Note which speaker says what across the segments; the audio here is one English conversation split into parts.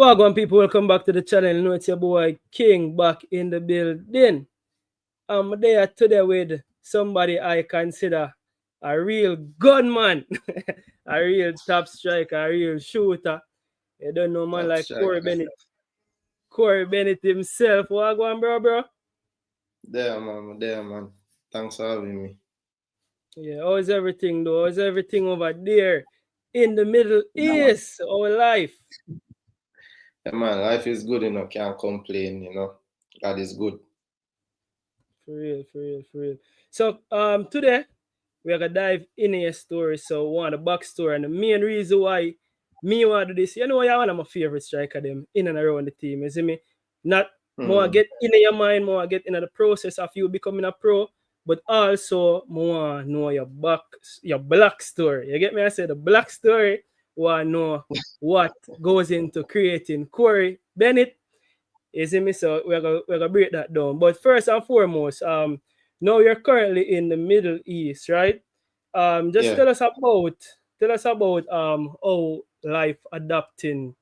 Speaker 1: Wagwan people, welcome back to the channel. You know it's your boy King back in the building. I'm there today with somebody I consider a real gunman, a real top striker, a real shooter. You don't know man
Speaker 2: Top
Speaker 1: like Khori
Speaker 2: striker.
Speaker 1: Bennett. Khori Bennett himself. Wagwan bro.
Speaker 2: There, man. Thanks for having me.
Speaker 1: Yeah, how's everything though? How's everything over there in the Middle
Speaker 2: Yeah, man.
Speaker 1: East? Our life.
Speaker 2: Yeah, man. Life is good, Can't complain, God is good.
Speaker 1: For real, for real, for real. So today we're gonna dive in your story. So one the backstory and the main reason why me want to do this. You know, you're one of my favorite striker them in and around the team. You see me? Not more
Speaker 2: Hmm.
Speaker 1: get in your mind, more get into the process of you becoming a pro, but also more know your black story. You get me? I said the black story. Want know what goes into creating Khori Bennett. You see me? So we're gonna break that down. But first and foremost, now you're currently in the Middle East, right? Just
Speaker 2: Yeah.
Speaker 1: tell us about how life adapting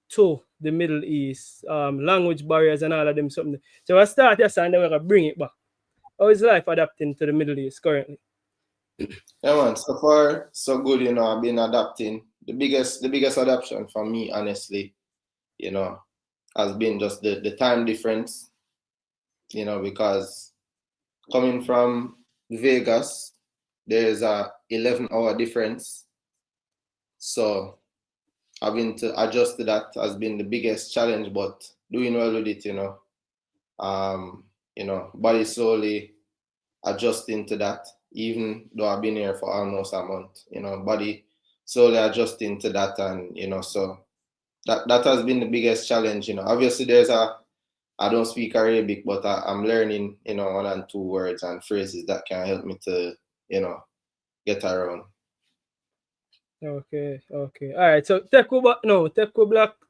Speaker 1: to the Middle East, language barriers and all of them something. So I start yes and then we're gonna bring it back. How is life adapting to the Middle East currently?
Speaker 2: Yeah, man. So far, so good, I've been adapting. The biggest adaptation for me, honestly, you know, has been just the time difference, because coming from Vegas, there's a 11-hour difference. So having to adjust to that has been the biggest challenge, but doing well with it. Body slowly adjusting to that, even though I've been here for almost a month, body slowly adjusting to that. And, so that has been the biggest challenge. Obviously I don't speak Arabic, but I'm learning, one and two words and phrases that can help me to, get around.
Speaker 1: Okay, okay. All right. So take we back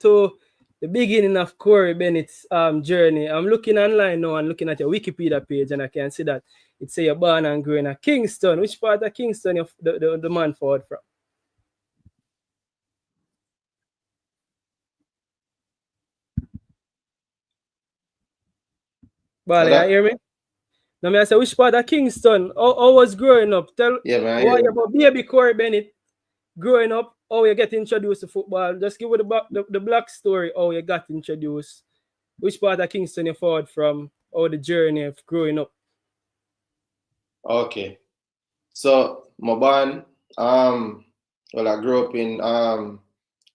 Speaker 1: to the beginning of Khori Bennett's journey. I'm looking online now and looking at your Wikipedia page, and I can see that it say you're born and grew in Kingston. Which part of Kingston the man forward from?
Speaker 2: So
Speaker 1: Bali, you
Speaker 2: that,
Speaker 1: hear me? Now me I say which part of Kingston? How was growing up? Tell
Speaker 2: yeah, man, I hear
Speaker 1: why
Speaker 2: you.
Speaker 1: about baby Khori Bennett growing up, how you get introduced to football. Just give it the black story, how you got introduced. Which part of Kingston you forward from, or the journey of growing up.
Speaker 2: Okay. So my born, I grew up in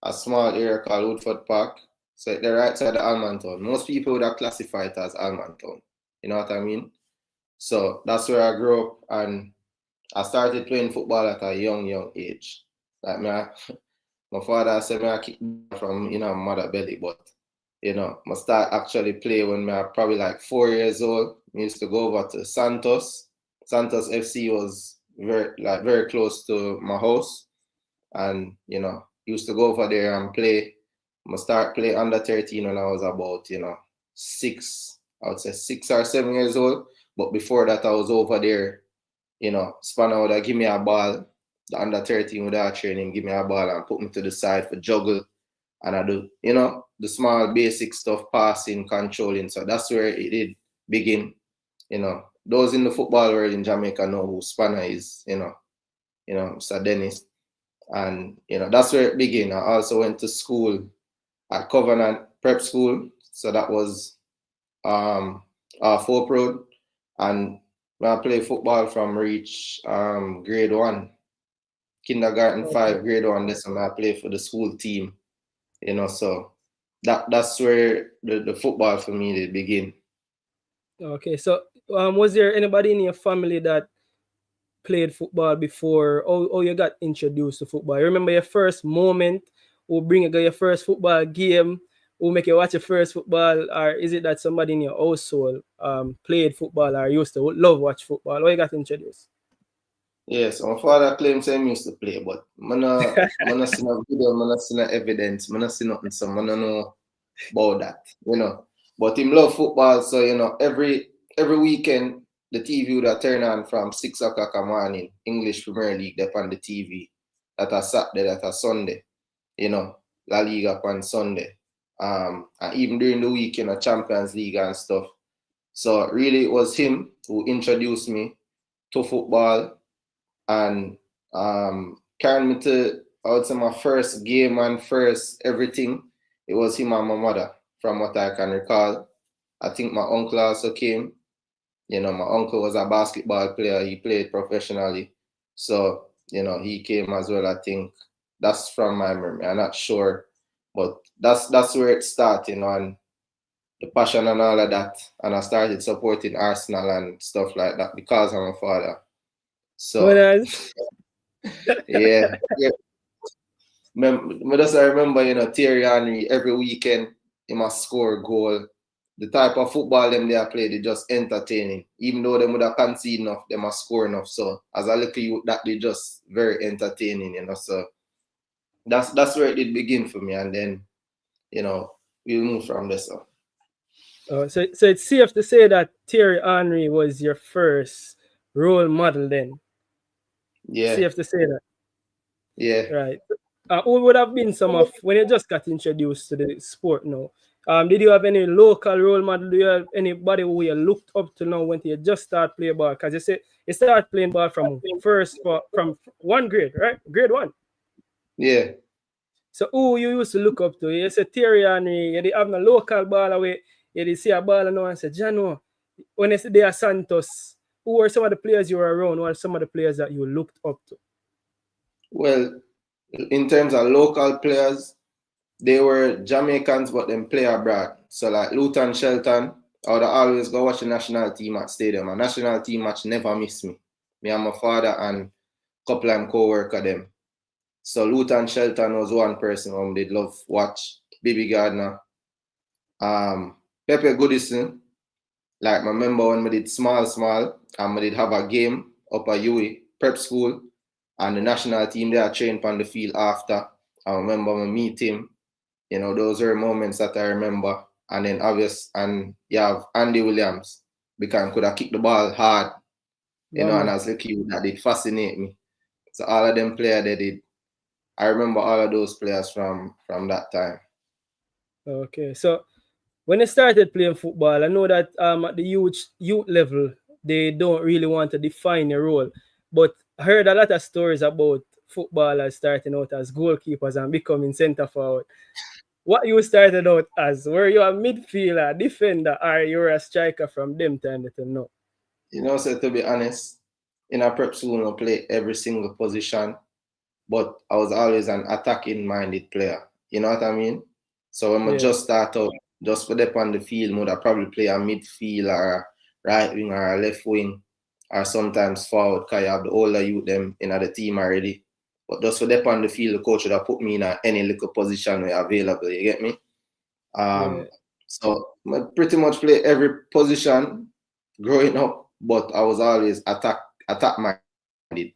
Speaker 2: a small area called Woodford Park. So the right side of Almontown. Most people would have classified it as Almontown. You know what I mean? So that's where I grew up, and I started playing football at a young age. Like my father said me I kick from mother belly, but I start actually play when I probably like 4 years old. I used to go over to Santos. Santos FC was very close to my house, and used to go over there and play. I start play under 13 when I was about 6. I would say 6 or 7 years old. But before that, I was over there. Spanner would give me a ball. The under 13 would have training, give me a ball and put me to the side for juggle. And I do, the small basic stuff, passing, controlling. So that's where it did begin. Those in the football world in Jamaica know who Spanner is, Sir Dennis. And that's where it began. I also went to school at Covenant Prep School. So that was Four Road. And I played football from reach grade 1, kindergarten
Speaker 1: Okay.
Speaker 2: 5, grade 1. This and I played for the school team. So that's where the football for me did begin.
Speaker 1: Okay. So, was there anybody in your family that played football before? Or you got introduced to football? You remember your first moment? Who bring you your first football game? Who make you watch your first football? Or is it that somebody in your household played football or used to love watch football? How you got introduced?
Speaker 2: Yes, my father claims he used to play, but man not see no video, man not see no evidence, man not see nothing, so man don't know about that. But him love football, so every weekend the TV would have turn on from 6 o'clock in the morning, English Premier League up on the TV. That a Saturday, that a Sunday, La Liga on Sunday. And even during the week, Champions League and stuff. So really, it was him who introduced me to football and carried me to, I would say, my first game and first everything. It was him and my mother, from what I can recall. I think my uncle also came. My uncle was a basketball player. He played professionally. So, he came as well, I think. That's from my memory. I'm not sure. But that's where it started, and the passion and all of that. And I started supporting Arsenal and stuff like that because of my father.
Speaker 1: When
Speaker 2: So, yeah. I remember, Thierry Henry, every weekend, he must score a goal. The type of football them they are played, they just entertaining. Even though they would have conceded enough, they must score enough. So as a little youth, that they just very entertaining, So that's where it did begin for me. And then, we move from there. So
Speaker 1: so it's safe to say that Thierry Henry was your first role model then.
Speaker 2: yeah.
Speaker 1: Safe to say that.
Speaker 2: Yeah.
Speaker 1: Right. Who would have been some of when you just got introduced to the sport now? Did you have any local role model? Do you have anybody who you looked up to now when you just start playing ball? Because you say you start playing ball from from 1 grade, right? Grade 1.
Speaker 2: Yeah.
Speaker 1: So who you used to look up to? You say Thierry Henry, you did have a local ball away, you did see a ball now and say, Jano, when you say they are Santos, who were some of the players you were around? Who are some of the players that you looked up to?
Speaker 2: Well, in terms of local players, they were Jamaicans, but them play abroad. So like Luton Shelton, I would always go watch the national team at stadium. A national team match never miss me. Me and my father and couple of co-worker them. So Luton Shelton was one person whom they'd love watch. Baby Gardner. Pepe Goodison. Like I remember when we did small, and we did have a game up at UE prep school, and the national team there trained on the field after. I remember we meet him. Those are moments that I remember. And then and you have Andy Williams, because he could have kicked the ball hard, and as a kid, that did fascinate me. So all of them players they did. I remember all of those players from that time.
Speaker 1: Okay, so when they started playing football, I know that at the youth level, they don't really want to define a role. But I heard a lot of stories about footballers starting out as goalkeepers and becoming centre forward. What you started out as? Were you a midfielder, defender, or you were a striker from them time to know?
Speaker 2: So to be honest, in a prep school, I play every single position, but I was always an attacking minded player. You know what I mean? So when I just start out, just for them on the field, I probably play a midfield or a right wing or a left wing, or sometimes forward, because you have the older youth them in the team already. But just for them on the field, the coach would have put me in any little position where available. You get me? So I pretty much play every position growing up, but I was always attack minded.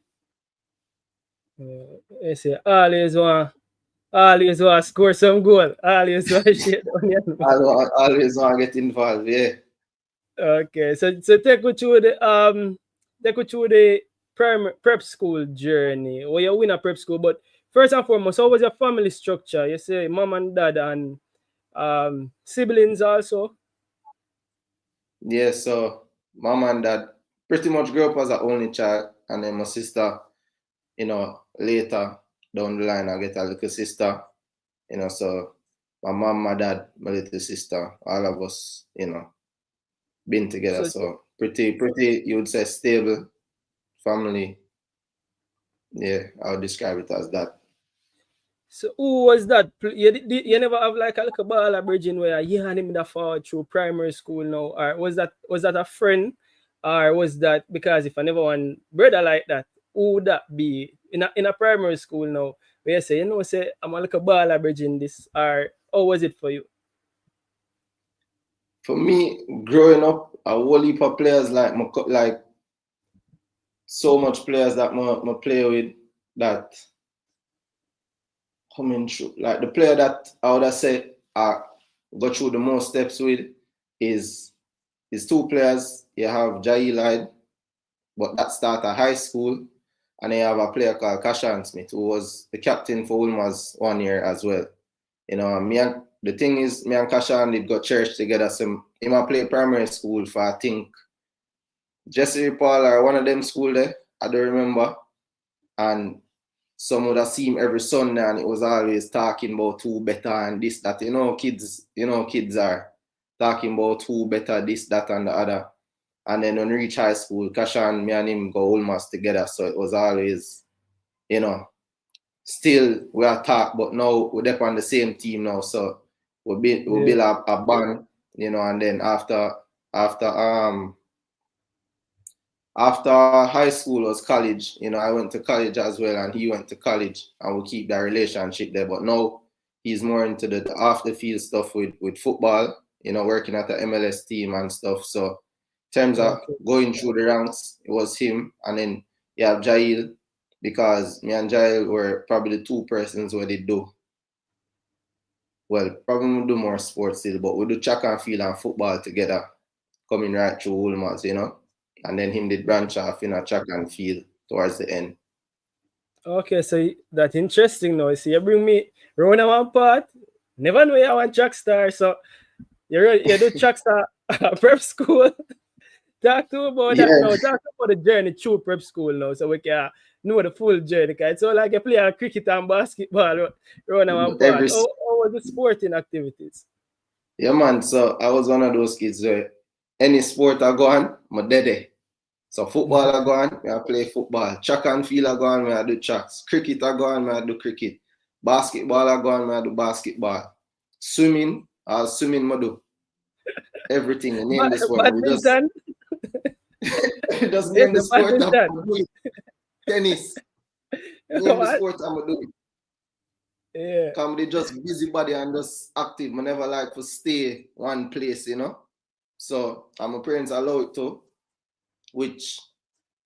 Speaker 1: You say always want to score some goal. Always want to shake the onion.
Speaker 2: Always want to get involved, yeah.
Speaker 1: Okay, so take me through the prep school journey. Well, you win a prep school, but first and foremost, how was your family structure? You say mom and dad and siblings also.
Speaker 2: Yeah, so mom and dad pretty much grew up as an only child, and then my sister, later down the line, I get a little sister, so my mom, my dad, my little sister, all of us, been together. So pretty, you would say stable family. Yeah, I would describe it as that.
Speaker 1: So who was that? You never have like a little ball of bridging where you had him that forward through primary school now, or was that a friend, or was that because if I never want brother like that, who would that be in a primary school now? Where you say I'm a little ball of bridging this, or how was it for you?
Speaker 2: For me, growing up, a whole heap of players like so much players that I play with that coming through. Like the player that I would have said I go through the most steps with is two players. You have Jai Lied, but that started at high school, and then you have a player called Kashan Smith, who was the captain for Ulmas 1 year as well. Me and the thing is, me and Kashan did go church together. So him I play primary school for, I think, Jesse Paul or one of them school there. I don't remember. And some would have seen him every Sunday, and it was always talking about who better and this, that. Kids are talking about who better, this, that, and the other. And then when we reach high school, Kashan, me and him go almost together. So it was always, still we are talk, but now we're up on the same team now. So we build a band, and then after high school was college, I went to college as well, and he went to college, and we keep that relationship there. But now he's more into the off the field stuff with football, working at the MLS team and stuff. So in terms of going through the ranks, it was him, and then you have Jail, because me and Jail were probably the two persons where they do. Well, probably do more sports still, but we do track and field and football together, coming right through Ulmas, and then him did branch off in a track and field towards the end.
Speaker 1: Okay, so that's interesting now. See, you bring me round one part. Never know you want track star, so you do track star prep school. Talk to about that now. Talk about the journey through prep school now, so we can know the full journey. It's all like you play cricket and basketball round one part. How was the sporting activities?
Speaker 2: Yeah, man. So I was one of those kids where any sport I go on, I'm dead. So football I go on, I play football. Track and field I go on, I do tracks. Cricket I go on, I do cricket. Basketball I go on, I do basketball. Swimming I do. Everything. You name the sport.
Speaker 1: Badminton?
Speaker 2: Just name the sport I'm doing. Tennis. Name the sport I'm doing.
Speaker 1: Yeah.
Speaker 2: Come they just busybody and just active. I never like to stay one place, So my parents allow it to, which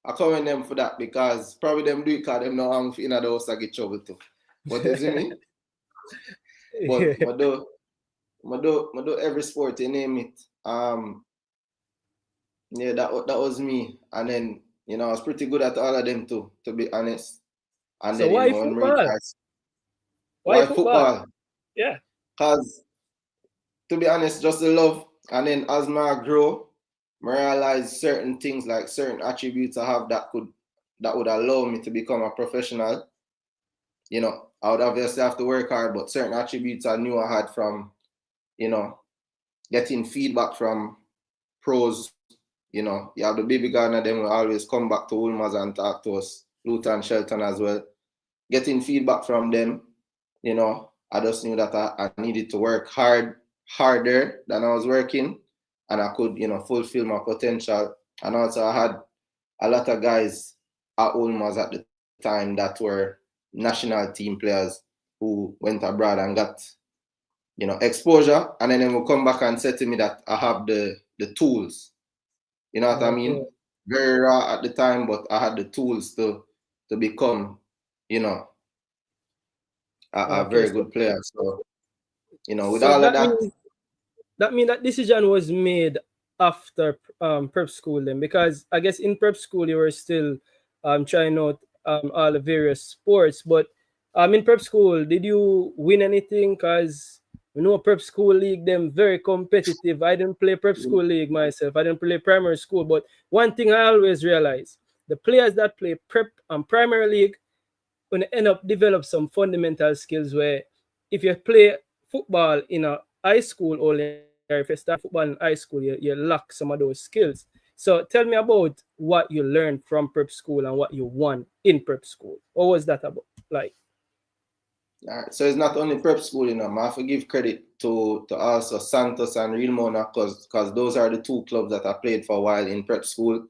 Speaker 2: I commend them for that, because probably them do it because them know I'm in the house I get trouble too. But you see me? But I do every sport, you name it. Yeah, that was me. And then, I was pretty good at all of them too, to be honest. And
Speaker 1: so
Speaker 2: then
Speaker 1: why football?
Speaker 2: Why football?
Speaker 1: Yeah.
Speaker 2: Because to be honest, just the love. And then as I grow, I realize certain things, like certain attributes I have that would allow me to become a professional. I would obviously have to work hard, but certain attributes I knew I had from, getting feedback from pros. You have the baby Gardner, them will always come back to Ulmas and talk to us, Luton, Shelton as well. Getting feedback from them, I just knew that I needed to work harder than I was working, and I could, fulfill my potential. And also I had a lot of guys at Ulmas at the time that were national team players who went abroad and got, exposure, and then they will come back and say to me that I have the tools. You know what I mean? Very raw at the time, but I had the tools to become, a very good player. So, with all of that.
Speaker 1: That means that decision was made after prep school then, because I guess in prep school you were still trying out all the various sports, but in prep school, did you win anything? Because prep school league, them very competitive. I didn't play prep school league myself. I didn't play primary school. But one thing I always realize, the players that play prep and primary league going to end up develop some fundamental skills where if you play football in a high school, or if you start football in high school, you lack some of those skills. So tell me about what you learned from prep school and what you won in prep school. What was that about? Like?
Speaker 2: All right. So it's not only prep school, I have to give credit to also Santos and Real Mona, because those are the two clubs that I played for a while in prep school.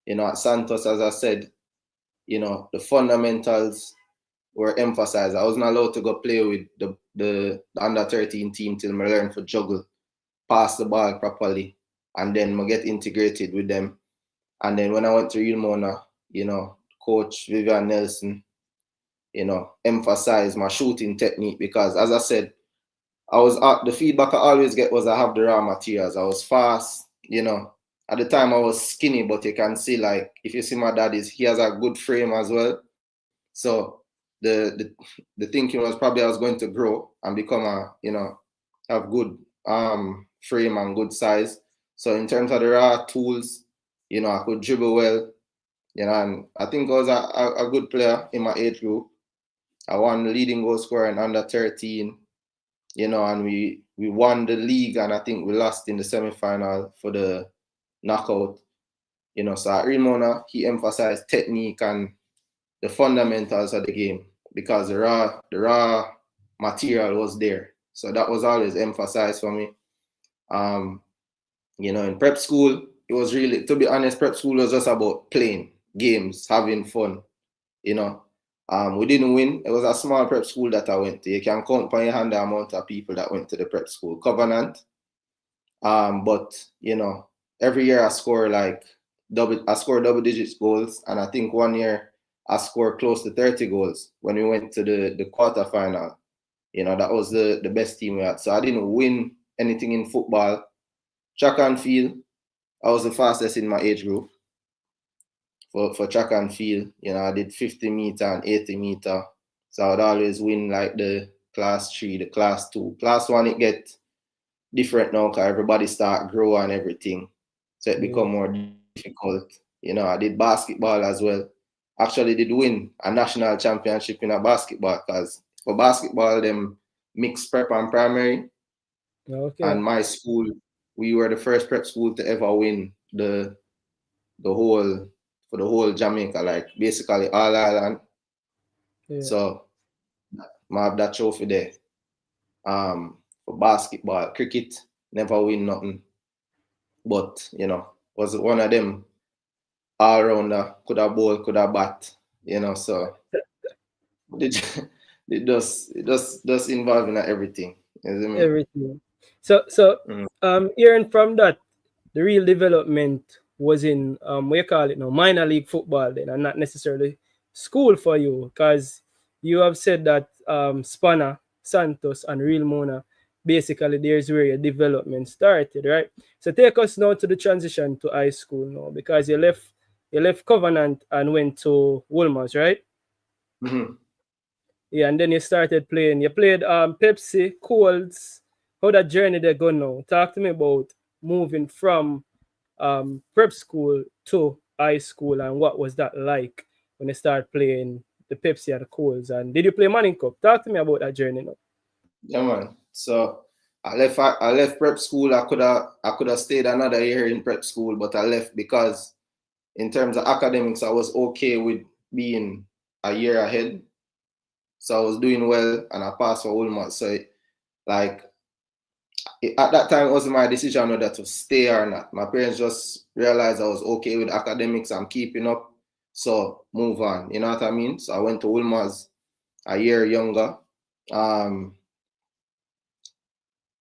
Speaker 2: At Santos, as I said, the fundamentals were emphasized. I wasn't allowed to go play with the under 13 team till I learned to juggle, pass the ball properly, and then I get integrated with them. And then when I went to Real Mona, Coach Vivian Nelson, emphasize my shooting technique, because as I said, the feedback I always get was I have the raw materials. I was fast, at the time I was skinny, but you can see, like, if you see my dad, he has a good frame as well. So the thinking was probably I was going to grow and become a have good frame and good size. So in terms of the raw tools, you know, I could dribble well, you know, and I think I was a good player in my age group. I won the leading goal scorer in under 13, you know, and we won the league, and I think we lost in the semi-final for the knockout, you know. So at Ramona, he emphasized technique and the fundamentals of the game because the raw material was there. So that was always emphasized for me. You know, in prep school, it was really, to be honest, prep school was just about playing games, having fun, you know. We didn't win. It was a small prep school that I went to. You can count on your hand the amount of people that went to the prep school. Covenant. But you know, every year I score double digits goals, and I think one year I scored close to 30 goals when we went to the quarterfinal. You know, that was the best team we had. So I didn't win anything in football. Track and field, I was the fastest in my age group for track and field. You know, I did 50 meter and 80 meter. So I would always win like the class 3, the class 2. Class 1, it get different now because everybody start grow and everything. So it become more difficult. You know, I did basketball as well. Actually did win a national championship in a basketball because for basketball, them mixed prep and primary.
Speaker 1: Okay.
Speaker 2: And my school, we were the first prep school to ever win the whole Jamaica, like basically all island.
Speaker 1: Yeah.
Speaker 2: So I have that trophy there. For basketball, cricket, never win nothing. But you know, was one of them all rounder, could have bowl, could have bat, you know, so it does involve in everything. You see me?
Speaker 1: Everything. So
Speaker 2: Mm.
Speaker 1: hearing from that, the real development was in what you call it now, minor league football then, and not necessarily school for you, because you have said that Spanner, Santos, and Real Mona, basically there's where your development started, right? So take us now to the transition to high school now, because you left Covenant and went to Wolmer's, right?
Speaker 2: Mm-hmm.
Speaker 1: Yeah, and then you started playing. You played Pepsi, Colds. How that journey they go now? Talk to me about moving from prep school to high school, and what was that like when you started playing the Pepsi and the Colds? And did you play Manning Cup? Talk to me about that journey now.
Speaker 2: Yeah, man. So I left prep school. I could have stayed another year in prep school, but I left because in terms of academics, I was okay with being a year ahead. So I was doing well and I passed for Ulmont. So like at that time it wasn't my decision whether to stay or not. My parents just realized I was okay with academics, I'm keeping up. So move on. You know what I mean? So I went to Ulmaz a year younger. Um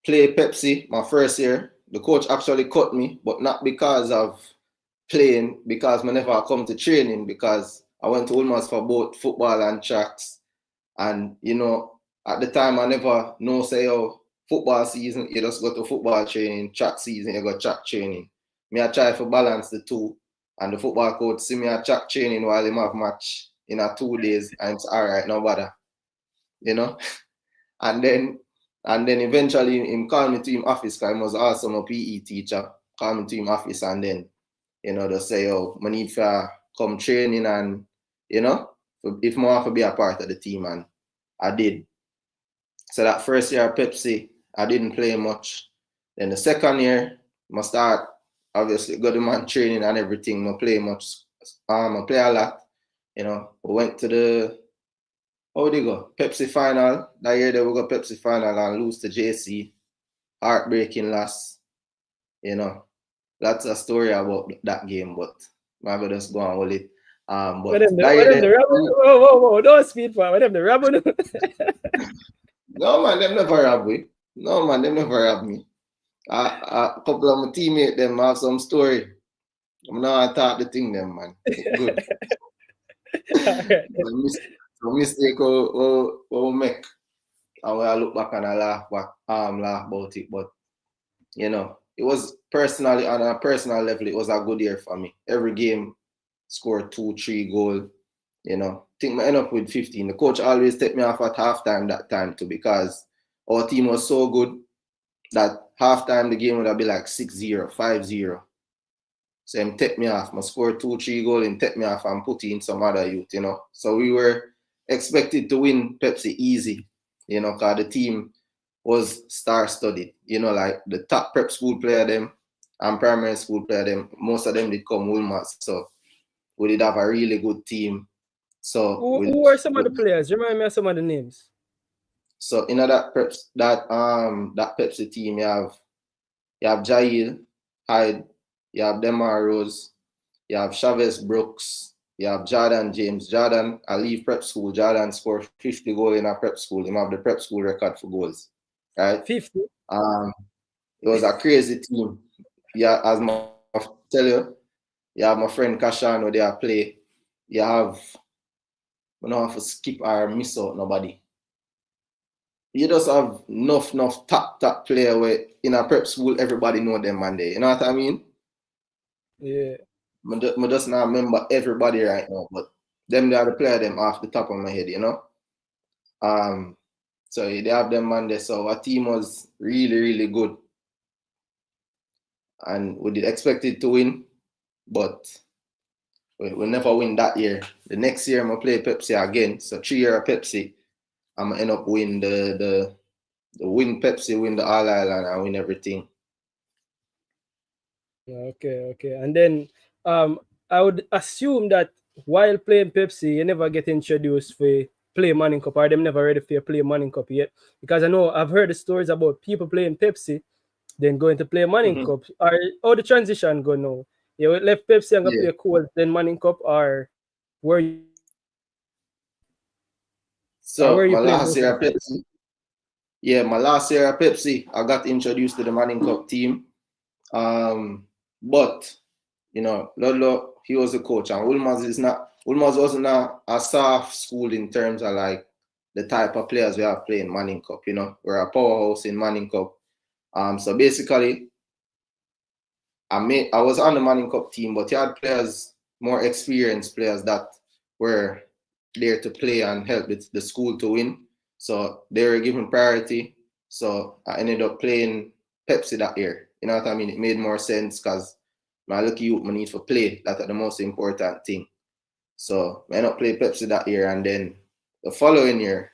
Speaker 2: Play Pepsi my first year. The coach actually cut me, but not because of playing, because I never come to training because I went to Ulmaz for both football and tracks. And you know, at the time I never know say oh football season, you just go to football training, track season, you go track training. Me I try to balance the two. And the football coach see me at track training while him have match in a 2 days and it's all right, no bother. You know? And then eventually him called me to him office because he was also my PE teacher. Called me to him office and then, you know, they say, oh, I need to come training and, you know, if I want to be a part of the team, and I did. So that first year at Pepsi, I didn't play much. Then the second year, I start obviously got the man training and everything. I play much. I play a lot. You know, we went to the how they go Pepsi final. That year they will go Pepsi final and lose to JC. Heartbreaking loss. You know, that's a story about that game, but I'm gonna just go on with it.
Speaker 1: Where
Speaker 2: But
Speaker 1: them the
Speaker 2: that
Speaker 1: where
Speaker 2: year
Speaker 1: them the rabbit? Whoa, don't speed for where them the rabbit?
Speaker 2: no man, them never rob me. No man, them never rob me. A couple of my teammates them have some story. I'm not talk the thing them man. Good.
Speaker 1: Alright.
Speaker 2: So mistake we make. And when I look back and I laugh about it. But you know, it was personally on a personal level, it was a good year for me. Every game scored 2, 3 goals. You know, I think I end up with 15. The coach always take me off at halftime that time too because our team was so good. that halftime the game would have been like 6-0, 5-0. So him take me off. I score 2-3 goals and take me off and put in some other youth, you know. So we were expected to win Pepsi easy, you know, because the team was star-studded. You know, like the top prep school player them and primary school player them, most of them did come Wilmot. So we did have a really good team. So
Speaker 1: Who are some of the players? Remind me of some of the names.
Speaker 2: so in that Pepsi team you have Jail, Hyde, you have Demar Rose, you have Chavez Brooks, you have Jordan James. Jordan, I leave prep school. Jordan scored 50 goals in a prep school. He have the prep school record for goals. Right?
Speaker 1: 50.
Speaker 2: Um, it was a crazy team. Yeah, as I tell you, you have my friend Kashan where they play. You have we don't have to skip or miss out nobody. You just have enough top player where in a prep school everybody know them man there. You know what I mean?
Speaker 1: Yeah.
Speaker 2: I just not remember everybody right now, but them they are the player them off the top of my head, you know. So they have them man there. So our team was really good, and we did expect it to win, but we never win that year. The next year I'm gonna play Pepsi again. So 3 year of Pepsi, I'm gonna end up win the win Pepsi, win the All Island, and win everything.
Speaker 1: Okay. And then I would assume that while playing Pepsi, you never get introduced for play Manning Cup, or them never ready for play Manning Cup yet. Because I know I've heard the stories about people playing Pepsi, then going to play Manning
Speaker 2: Mm-hmm.
Speaker 1: Cup. Or how the transition go now? You left Pepsi and go
Speaker 2: Yeah.
Speaker 1: play Cold, then Manning Cup, or were you playing both at the same time?
Speaker 2: So my last year at Pepsi, yeah, my last year at Pepsi, I got introduced to the Manning Cup team. But you know, Lolo, he was a coach, and Ulmas wasn't a soft school in terms of like the type of players we have playing Manning Cup. You know, we're a powerhouse in Manning Cup. So basically, I was on the Manning Cup team, but you had players, more experienced players that were there to play and help the school to win. So they were given priority. So I ended up playing Pepsi that year. You know what I mean? It made more sense because my lucky youth, I need to play. That's the most important thing. So I ended up playing Pepsi that year, and then the following year,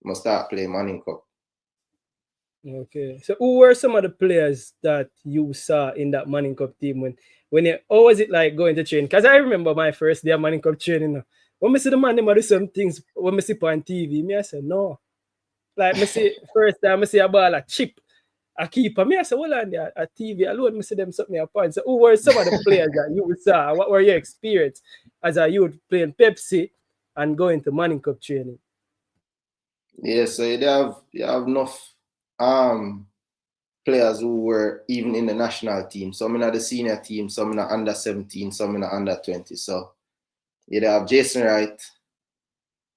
Speaker 2: I must start playing Manning Cup.
Speaker 1: Okay. So who were some of the players that you saw in that Manning Cup team when you how was it like going to train? Because I remember my first day of Manning Cup training. When I see the man them do some things when I see on TV, me I say no. Like me see first time I see a ball a chip, a keeper. Me I say, hold on there, a TV alone, me see them something apart. So who were some of the players that you saw? What were your experience as a youth playing Pepsi and going to Manning Cup training?
Speaker 2: Yeah, so you have enough players who were even in the national team. Some in the senior team, some in the under 17, some in the under 20. So you'd have Jason Wright,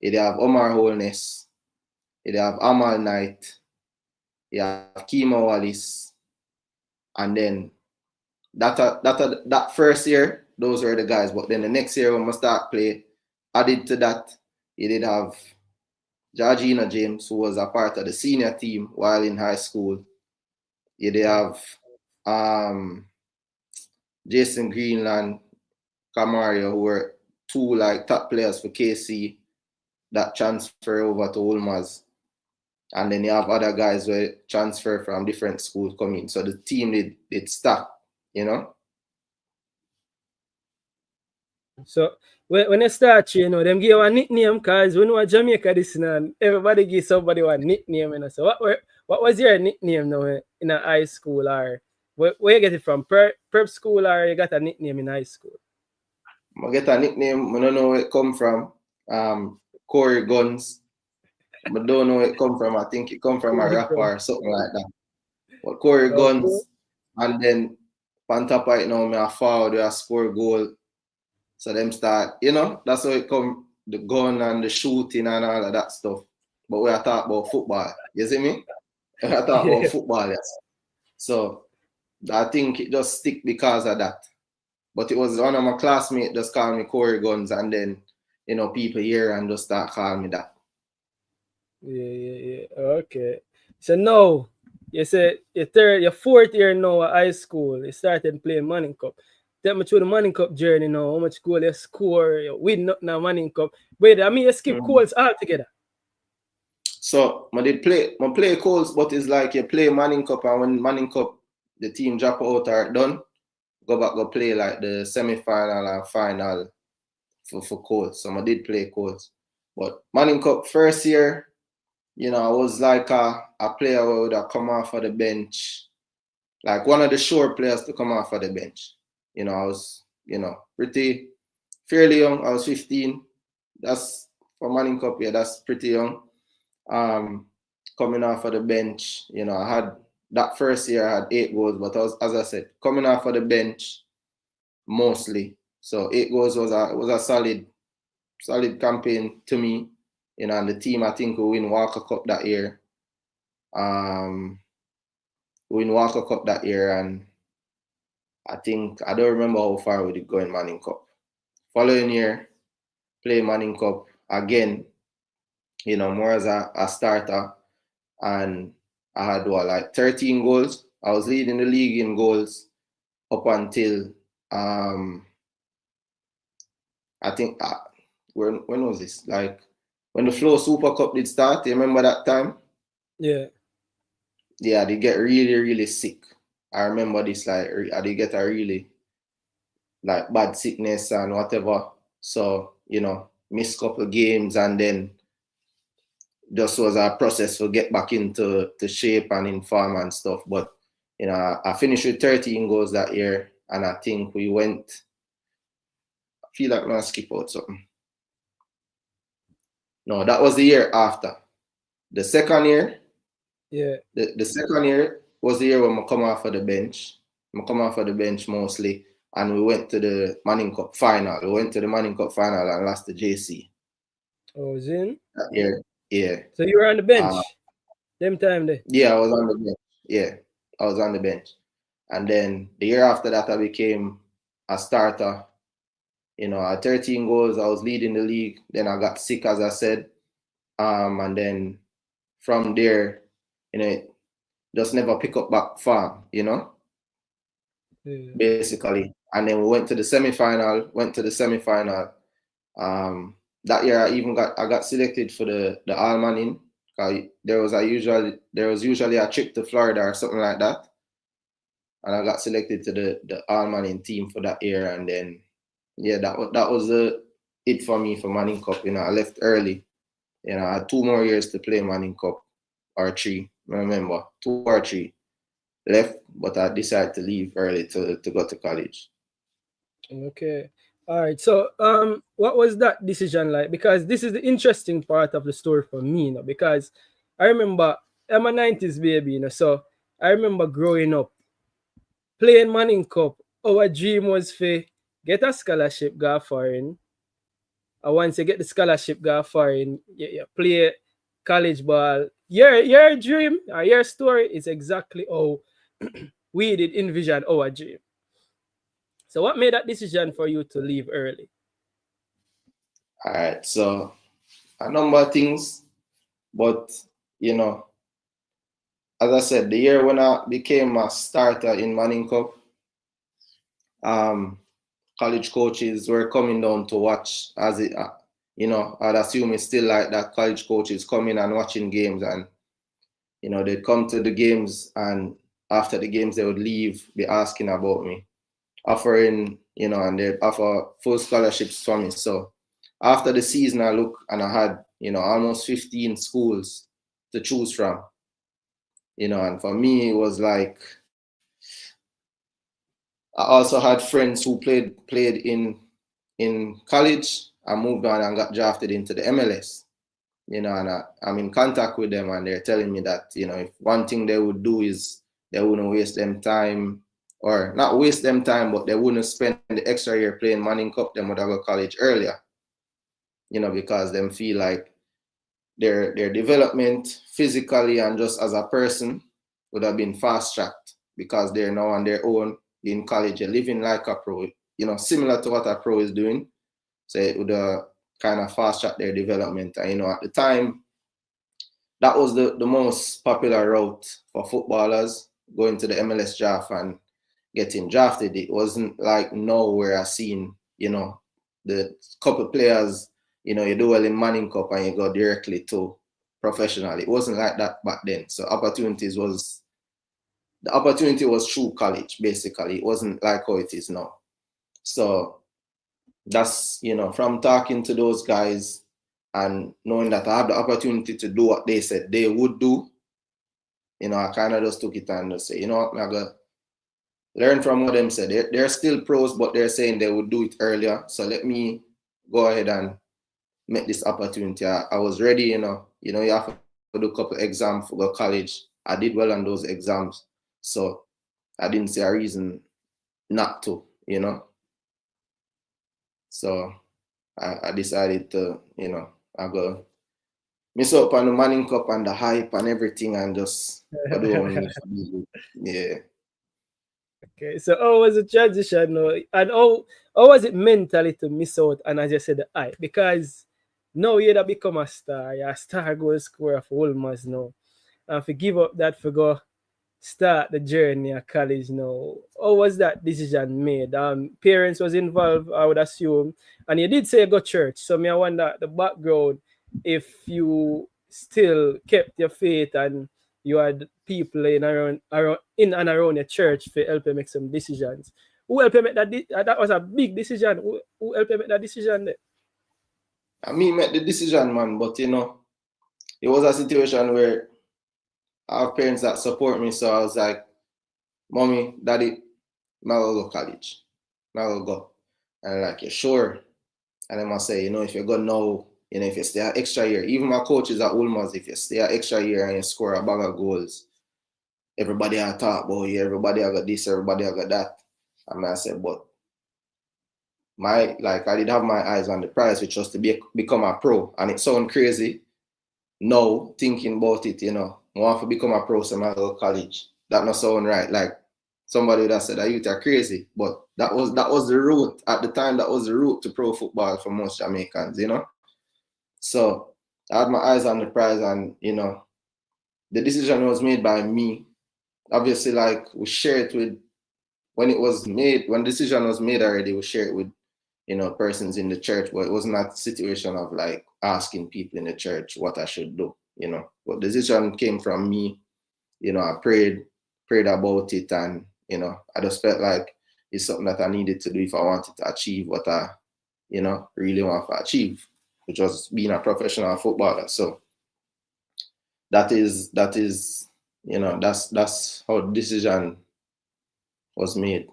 Speaker 2: you'd have Omar Holness, you'd have Amal Knight, you have Kima Wallis, and then that first year, those were the guys. But then the next year when we start play, added to that, you did have Georgina James, who was a part of the senior team while in high school. You did have um, Jason Greenland, Camario, who were two like top players for KC that transfer over to Ulmas. And then you have other guys who transfer from different schools coming. So the team did stack, you know?
Speaker 1: So when you start, them give you a nickname because we know Jamaica this and everybody give somebody one nickname. So what was your nickname now in a high school, or where you get it from? Prep school, or you got a nickname in high school?
Speaker 2: I get a nickname, I don't know where it come from. Khori Guns. I don't know where it come from. I think it come from a rapper or something like that. But Khori
Speaker 1: Okay.
Speaker 2: Guns, and then on top of it now, me a forward, I score goal. So them start, that's how it come, the gun and the shooting and all of that stuff. But we are talking about football. You see me? We are talking about
Speaker 1: Yeah.
Speaker 2: football, yes. So I think it just stick because of that. But it was one of my classmates just called me Khori Guns, and then people here and just start calling me that.
Speaker 1: Yeah. Okay. So now You say your fourth year now at high school, you started playing Manning Cup. Take me through the Manning Cup journey now. How much goal you score? You win nothing at Manning Cup. Wait, I mean you skip calls altogether.
Speaker 2: So I play calls, but it's like you play Manning Cup, and when Manning Cup the team drop out or done, go back go play like the semi-final and final for Colts. So I did play Colts. But Manning Cup first year, I was like a player who would have come off of the bench, like one of the sure players to come off of the bench. I was, pretty fairly young. I was 15. That's for Manning Cup, yeah, that's pretty young. Coming off of the bench, I had that first year I had 8 goals, but as I said, coming off of the bench mostly. So 8 goals was a solid campaign to me. And the team I think we win Walker Cup that year. And I think I don't remember how far we did go in Manning Cup. Following year, play Manning Cup again, more as a starter. And I had like 13 goals. I was leading the league in goals up until I think when was this? Like when the Flow Super Cup did start. You remember that time?
Speaker 1: Yeah.
Speaker 2: Yeah, they get really, really sick. I remember this, like I did get a really like bad sickness and whatever. So, missed couple games, and then just was a process to get back into shape and in form and stuff. But I finished with 13 goals that year, and I think we went. I feel like I'm gonna skip out something. No, that was the year after. The second year,
Speaker 1: Yeah.
Speaker 2: the second year was the year when I come off of the bench. I come off of the bench mostly, and we went to the Manning Cup final. We went to the Manning Cup final and lost to JC
Speaker 1: I was in.
Speaker 2: that year. Yeah.
Speaker 1: So you were on the bench. Them time there.
Speaker 2: Yeah, I was on the bench. Yeah, I was on the bench. And then the year after that, I became a starter. At 13 goals, I was leading the league. Then I got sick, as I said. And then from there, just never pick up back form, basically. And then we went to the semi-final. That year I got selected for the All-Manning. There was usually a trip to Florida or something like that. And I got selected to the All-Manning team for that year. And then that was it for me for Manning Cup. I left early. I had 2 more years to play Manning Cup, or 3. I remember 2 or 3 left, but I decided to leave early to go to college.
Speaker 1: Okay. All right. So, what was that decision like? Because this is the interesting part of the story for me, because I remember I'm a 90s baby, so I remember growing up playing Manning Cup. Our dream was to get a scholarship, go foreign. And once you get the scholarship, go foreign, you play college ball. Your dream or your story is exactly how we did envision our dream. So, what made that decision for you to leave early?
Speaker 2: All right, so a number of things, but as I said, the year when I became a starter in Manning Cup, college coaches were coming down to watch. I'd assume it's still like that. College coaches coming and watching games, and they'd come to the games, and after the games they would leave, be asking about me, offering, and they'd offer full scholarships for me. So after the season, I look and I had, almost 15 schools to choose from, and for me, it was like, I also had friends who played in college. I moved on and got drafted into the MLS, and I'm in contact with them, and they're telling me that, if one thing they would do is they wouldn't waste them time, or not waste them time, but they wouldn't spend the extra year playing Manning Cup. They would have go college earlier, because them feel like their development physically and just as a person would have been fast tracked, because they're now on their own in college, you're living like a pro, similar to what a pro is doing. So it would kind of fast track their development. And at the time, that was the most popular route for footballers, going to the MLS draft and getting drafted. It wasn't like now where I seen, the couple players, you do well in Manning Cup and you go directly to professional. It wasn't like that back then. So the opportunity was through college, basically. It wasn't like how it is now. So that's, from talking to those guys and knowing that I have the opportunity to do what they said they would do, I kind of just took it and just say, you know what, I'm going to learn from what them said. They're still pros, but they're saying they would do it earlier. So let me go ahead and make this opportunity. I was ready, you have to do a couple exams for go college. I did well on those exams. So I didn't see a reason not to, So I decided to, I go miss up on the Manning Cup and the hype and everything and just go do what I need to do. Yeah.
Speaker 1: Okay, so how was the transition now? And how was it mentally to miss out and as you said the hype? Because now you'd have become a star, you're a star goal scorer for Ulmas now. And if you give up that for go start the journey at college now. How was that decision made? Parents was involved, I would assume. And you did say you go church, so me I wonder the background if you still kept your faith and you had people in and around your church to help you make some decisions. Who helped you make that? That was a big decision. Who helped you make that decision there?
Speaker 2: I mean, make the decision, man, but it was a situation where I have parents that support me, so I was like, Mommy, Daddy, I will go college. I will go. And like, you sure? And then I say, if you go now, if you stay an extra year, even my coaches at Ulmas, if you stay an extra year and you score a bag of goals, everybody I talk about you, everybody I got this, everybody I got that. And I said, but I did have my eyes on the prize, which was to become a pro. And it sounds crazy now thinking about it, I want to become a pro, so I go to college. That not sound right. Like somebody that said that youth are crazy, but that was the route at the time. That was the route to pro football for most Jamaicans, So I had my eyes on the prize, and the decision was made by me. Obviously, like we share it with when the decision was made already, we share it with persons in the church, but it wasn't a situation of like asking people in the church what I should do, But the decision came from me, I prayed about it, and I just felt like it's something that I needed to do if I wanted to achieve what I, really want to achieve, which was being a professional footballer. So that is, that's how the decision was made.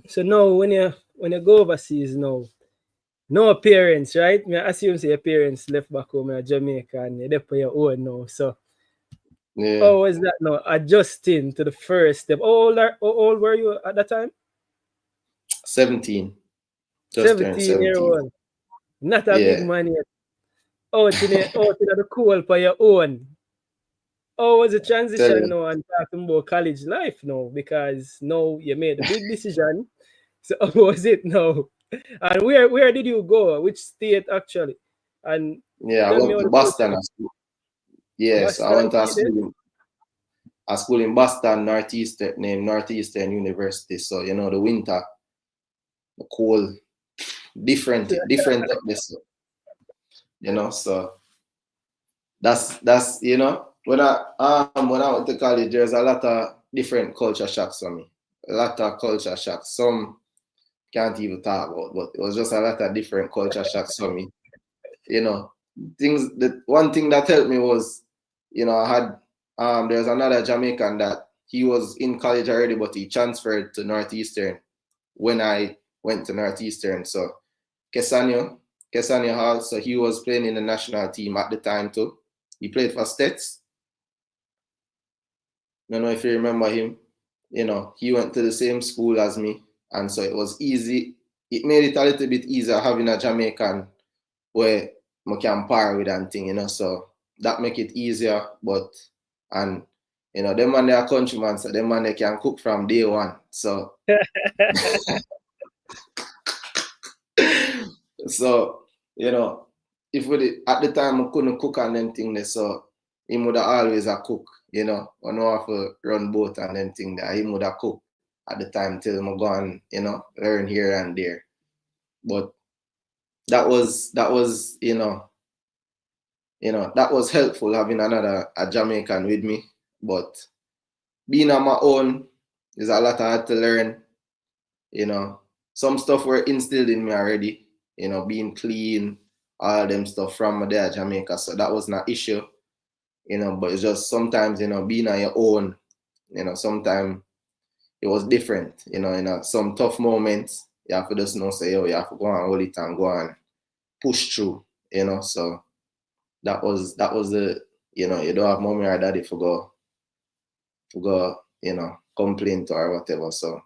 Speaker 1: So now when you go overseas now, no parents, right? Me assume say your parents left back home in Jamaica and you're there for your own now. So
Speaker 2: Yeah.
Speaker 1: how was that now? Adjusting to the first step. How old were you at that time?
Speaker 2: 17. Just turned
Speaker 1: 17-year
Speaker 2: 17.
Speaker 1: old. Not a big
Speaker 2: Yeah.
Speaker 1: man yet. Out in the cool for your own. How was the
Speaker 2: Tell
Speaker 1: transition
Speaker 2: you.
Speaker 1: now and talking about college life now? Because now you made a big decision. So how was it now? And where did you go? Which state actually? And
Speaker 2: Yeah, I
Speaker 1: tell me
Speaker 2: went
Speaker 1: how
Speaker 2: to
Speaker 1: the
Speaker 2: Boston.
Speaker 1: process.
Speaker 2: Yes, I
Speaker 1: Boston
Speaker 2: went to
Speaker 1: Tea then?
Speaker 2: a school in Boston, Northeastern, named Northeastern University. So, the winter, the cold, different up this, so that's when I went to college, there's a lot of different culture shocks for me. A lot of culture shocks. Some can't even talk about, but it was just a lot of different culture shocks for me. You know, the one thing that helped me was, I had there's another Jamaican that he was in college already, but he transferred to Northeastern when I went to Northeastern. So Kesanyo Hall, so he was playing in the national team at the time too. He played for Stets. I don't know if you remember him. He went to the same school as me, and so it was easy. It made it a little bit easier having a Jamaican where I can par with and thing, so that make it easier. But and them man they are countrymen, so them man they can cook from day one. So so if we at the time I couldn't cook and them thing there, so him would always a cook, you know. I know how to run boat and them thing there. Him would a cook at the time till I go and, you know, learn here and there. But that was that was helpful having a Jamaican with me. But being on my own is a lot I had to learn. You know, some stuff were instilled in me already. You know, being clean, all them stuff from my dad Jamaica. So that was not issue. You know, but it's just sometimes, you know, being on your own, you know, sometimes it was different. You know, some tough moments, you have to just know, say, yo, you have to go and hold it and go and push through, you know. So that was the, you know, you don't have mommy or daddy to go, you know, complain to or whatever. So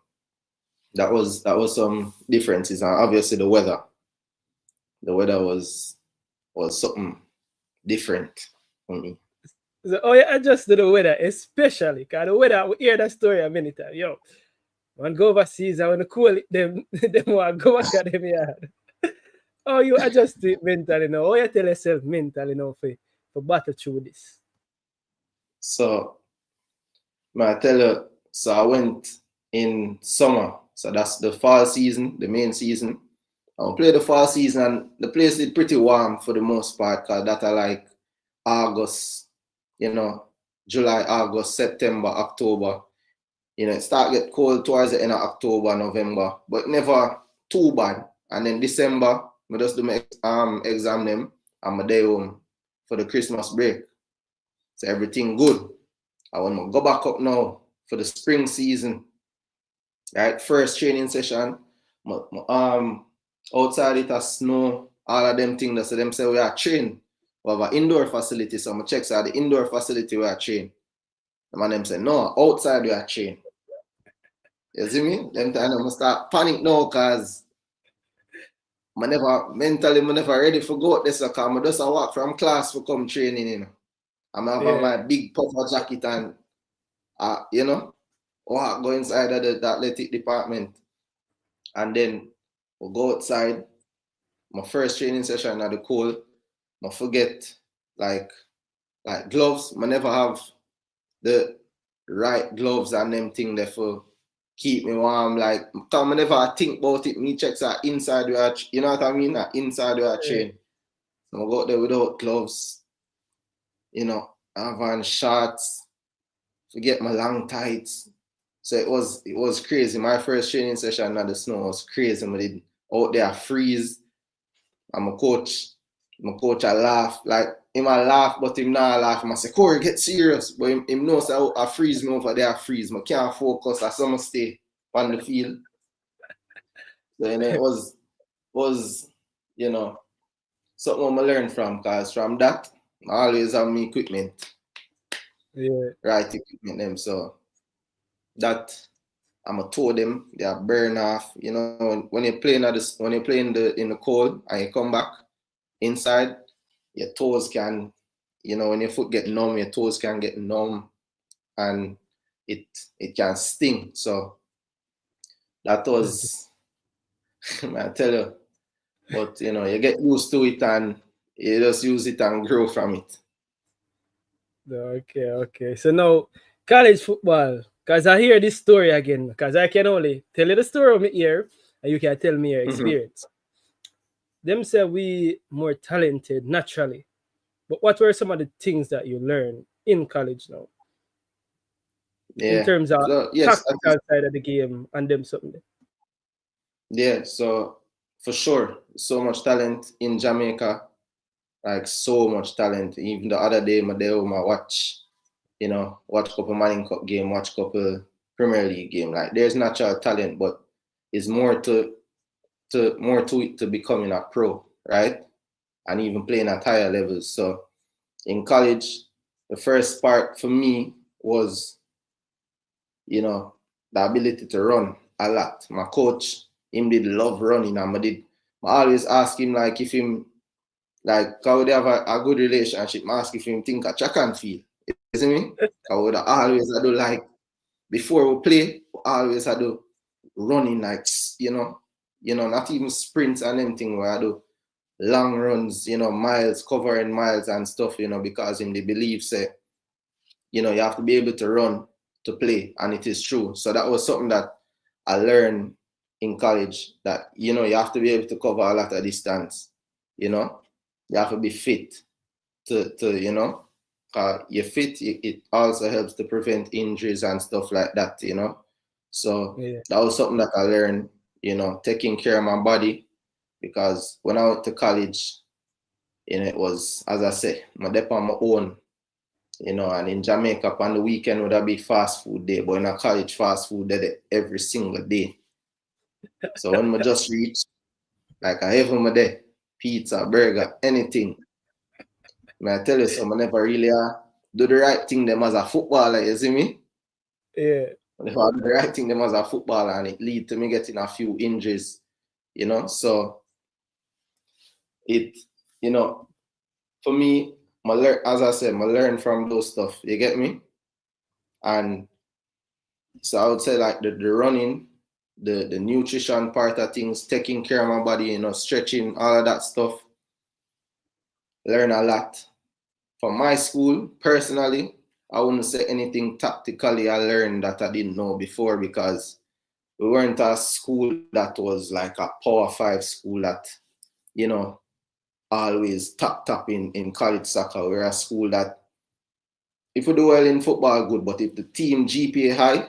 Speaker 2: that was some differences. And obviously the weather was something different for me.
Speaker 1: So, oh, you adjust to the weather, especially because the weather, we hear that story a many times. Yo, when go overseas, I want to cool it, them, them want to go back at them yard. Oh, you adjust to it mentally now. Oh, you tell yourself mentally now for battle through this.
Speaker 2: So I tell you, so I went in summer. So that's the fall season, the main season. I play the fall season and the place is pretty warm for the most part because that are like August, you know, July, August, September, October. You know, it start get cold towards the end of October, November, but never too bad. And then December, I just do my exam them and my day home for the Christmas break. So everything good. I want to go back up now for the spring season. Right, first training session. Outside it has snow, all of them things. So them say we are trained. We have an indoor facility. So I check the indoor facility we are trained. The man them say no, outside we are trained. You see me? Them time I start panic now because I never ready for go out this because I just walk from class for come training, you know. I'm have my big puffer jacket and you know, go inside of the athletic department. And then we'll go outside. My first training session at the cold. I forget like gloves. I never have the right gloves and them thing there for keep me warm. Like, because I never think about it. Me checks are inside where you know what I mean? Inside where I train. So I go there without gloves. You know, I have on shorts. Forget my long tights. So it was crazy. My first training session at the snow was crazy. I did out there freeze. And my coach I laugh. Like him I laugh, but him not laugh. I say, Khori, get serious. But him knows I freeze me over there, I freeze. I can't focus. I some stay on the field. So you know, it was you know, something I learned from, because from that I always have my equipment.
Speaker 1: Yeah.
Speaker 2: Right equipment them. So that I'm a tow them, they are burn off. You know, when you're playing in the cold and you come back inside, your toes can, you know, when your foot get numb, your toes can get numb and it can sting. So that was I tell you. But you know, you get used to it and you just use it and grow from it.
Speaker 1: Okay. So now, college football, because I hear this story again, because I can only tell you the story of my ear, and you can tell me your experience. Them say we more talented naturally, but what were some of the things that you learned in college now, in
Speaker 2: Yeah.
Speaker 1: terms of
Speaker 2: So yes,
Speaker 1: tactical side of the game and them something?
Speaker 2: yeah, so for sure, so much talent in Jamaica, like so much talent. Even the other day, my day I watch, you know, watch couple Manning Cup game, watch couple Premier League game. Like there's natural talent, but it's more to it to becoming a pro, right? And even playing at higher levels. So in college, the first part for me was, you know, the ability to run a lot. My coach, him did love running, and I always ask him like if him like how would they have a good relationship. I ask if him think a track and field. You see me? I would always I do like before we play, we always I do running like you know, not even sprints and anything where I do long runs, miles, covering miles and stuff, because in the belief say, you have to be able to run to play, and it is true. So that was something that I learned in college, that, you have to be able to cover a lot of distance, you have to be fit to you're fit, it also helps to prevent injuries and stuff like that, So that was something that I learned, taking care of my body, because when I went to college, it was, as I say, my dep on my own, and in Jamaica on the weekend would have be fast food day, but in a college fast food day every single day. So when I just reach, like I have my day, pizza, burger, anything. May I tell you something, I never really do the right thing them as a footballer, you see me?
Speaker 1: Yeah.
Speaker 2: If I do the right thing them as a footballer, and it lead to me getting a few injuries, so it, for me, as I said, I learn from those stuff, you get me? And so I would say like the running, the nutrition part of things, taking care of my body, stretching, all of that stuff, learn a lot. From my school, personally, I wouldn't say anything tactically I learned that I didn't know before, because we weren't a school that was like a Power 5 school that, always top in college soccer. We're a school that, if we do well in football, good, but if the team GPA high,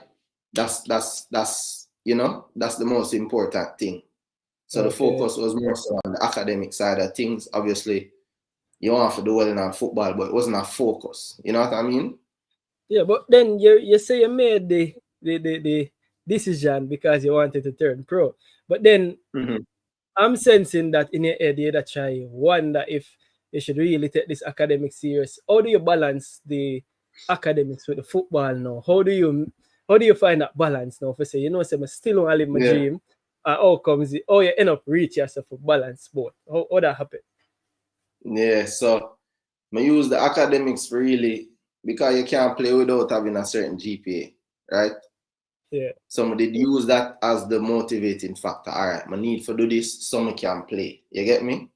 Speaker 2: that's that's the most important thing. So the focus was more so on the academic side of things. Obviously, you want to do well in football, but it wasn't a focus. You know what I mean?
Speaker 1: Yeah, but then you say you made the decision because you wanted to turn pro. But then I'm sensing that in your head, you're trying wonder if you should really take this academic serious. How do you balance the academics with the football now? How do you find that balance now? For say, say I still want to live my dream. How comes it? How you end up reach yourself for balance both? How that happen?
Speaker 2: Yeah, so I use the academics really, because you can't play without having a certain GPA, right?
Speaker 1: Yeah.
Speaker 2: So I did use that as the motivating factor. All right, I need to do this so I can play. You get me?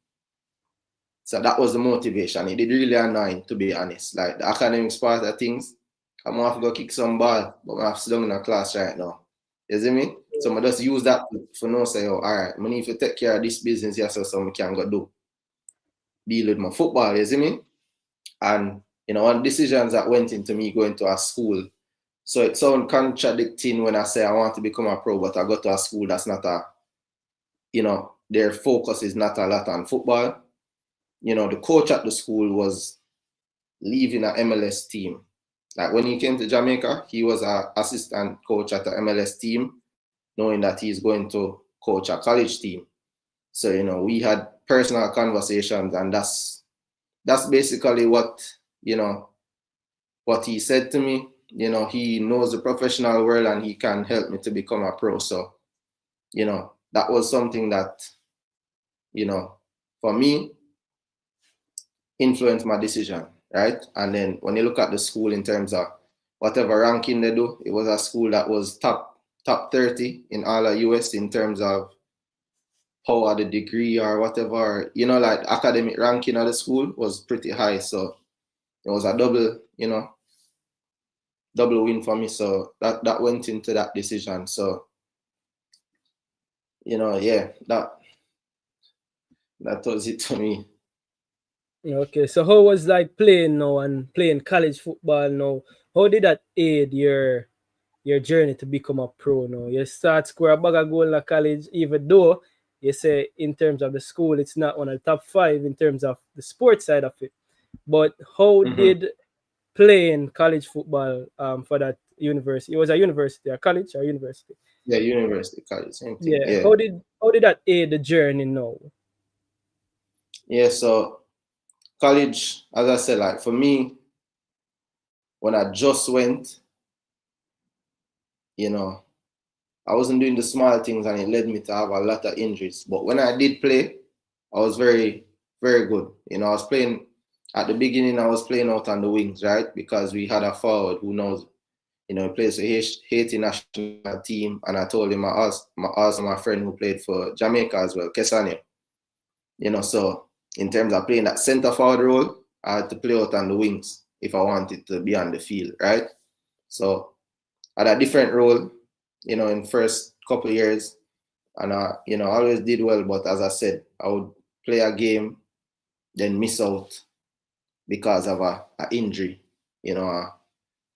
Speaker 2: So that was the motivation. It did really annoying, to be honest. Like the academics part of things, I'm gonna have to go kick some ball, but I have to sit down in a class right now. You see me? So I just use that for no say, all right, I need to take care of this business here so I can go do. Deal with my football, you see me? And on decisions that went into me going to a school. So it sounds contradicting when I say I want to become a pro, but I go to a school that's not their focus is not a lot on football. The coach at the school was leaving an MLS team. Like when he came to Jamaica, he was an assistant coach at the MLS team, knowing that he's going to coach a college team. So, we had personal conversations, and that's basically what he said to me. He knows the professional world and he can help me to become a pro. So, that was something that, for me, influenced my decision, right? And then when you look at the school in terms of whatever ranking they do, it was a school that was top 30 in all of US in terms of how the degree or whatever, like academic ranking of the school was pretty high. So it was a double win for me. So that went into that decision. So, yeah, that was it for me.
Speaker 1: Okay, so how was like playing now and playing college football now? How did that aid your journey to become a pro now? You start score a bag of goal in college, even though you say in terms of the school, it's not one of the top 5 in terms of the sports side of it. But how did playing college football for that university? It was a university, a college or university?
Speaker 2: Yeah, university, college, same thing.
Speaker 1: Yeah.
Speaker 2: Yeah.
Speaker 1: How did that aid the journey now?
Speaker 2: Yeah, so college, as I said, like for me, when I just went, I wasn't doing the small things, and it led me to have a lot of injuries. But when I did play, I was very, very good. I was playing at the beginning, I was playing out on the wings, right? Because we had a forward who knows, he plays for Haiti national team. And I told him, also my friend who played for Jamaica as well, Kesania. So in terms of playing that center forward role, I had to play out on the wings if I wanted to be on the field, right? So I had a different role, in first couple of years, and I, always did well. But as I said, I would play a game, then miss out because of a injury, a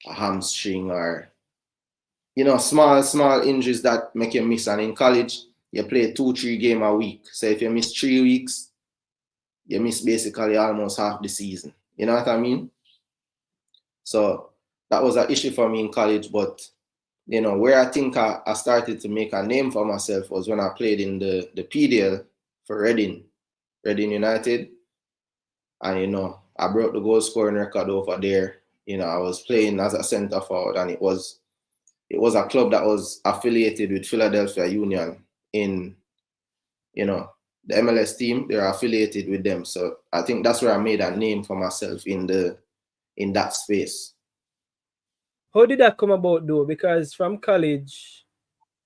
Speaker 2: hamstring or small injuries that make you miss. And in college, you play 2-3 games a week. So if you miss 3 weeks, you miss basically almost half the season. You know what I mean? So that was an issue for me in college. But where I think I started to make a name for myself was when I played in the PDL for Reading United. And I broke the goal scoring record over there. I was playing as a center forward, and it was a club that was affiliated with Philadelphia Union in, the MLS team. They're affiliated with them. So I think that's where I made a name for myself in that space.
Speaker 1: How did that come about though? Because from college,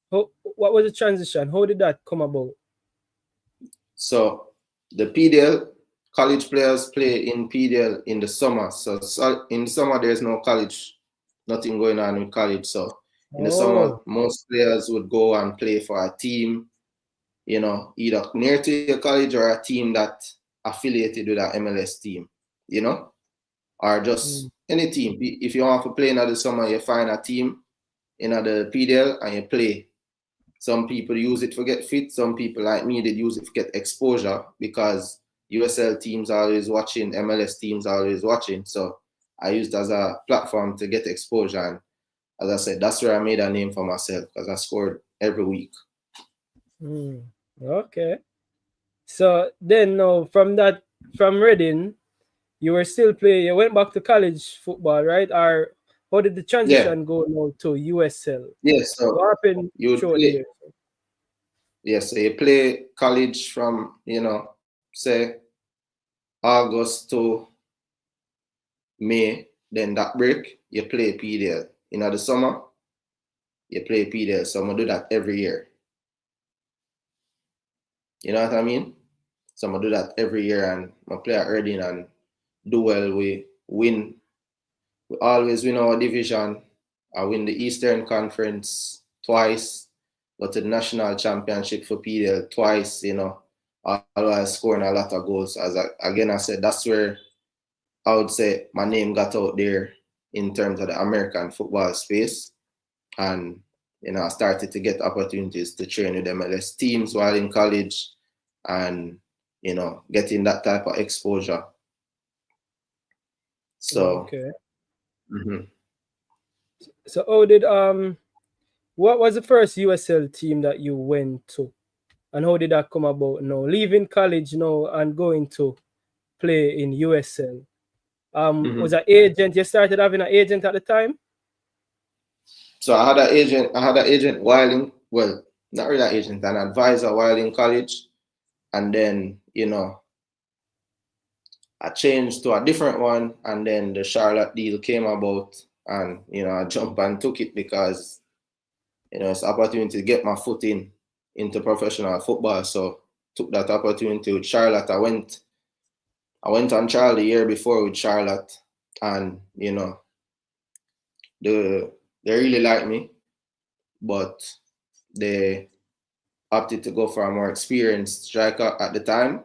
Speaker 1: what was the transition? How did that come about?
Speaker 2: So the PDL, college players play in PDL in the summer. So in the summer, there's no college, nothing going on with college. So in the summer, most players would go and play for a team, either near to your college or a team that affiliated with an MLS team, or just any team. If you want to play in the summer, you find a team in the PDL and you play. Some people use it to get fit. Some people like me, they use it to get exposure because USL teams are always watching, MLS teams are always watching. So I used it as a platform to get exposure. And as I said, that's where I made a name for myself because I scored every week.
Speaker 1: Okay. So then now from Reading, you were still playing, you went back to college football, right? Or how did the transition go now to USL?
Speaker 2: Yes, so
Speaker 1: what happened throughout the years?
Speaker 2: Yes, so you play college from, say August to May, then that break, you play PDL. In the summer, you play PDL. So I'm going to do that every year. You know what I mean? So I'm going to do that every year, and I play at Reading and do well. We win. We always win our division. I win the Eastern Conference twice. Go to the national championship for PDL twice, always scoring a lot of goals. I said, that's where I would say my name got out there in terms of the American football space. And, I started to get opportunities to train with MLS teams while in college and, getting that type of exposure. So,
Speaker 1: okay. So how did what was the first USL team that you went to? And how did that come about now? Leaving college now and going to play in USL. Was an agent, you started having an agent at the time?
Speaker 2: So I had an agent while in, well, not really an agent, an advisor while in college. And then, I changed to a different one, and then the Charlotte deal came about, and I jumped and took it because it's an opportunity to get my foot into professional football. So took that opportunity with Charlotte. I went on trial the year before with Charlotte, and they really liked me, but they opted to go for a more experienced striker at the time.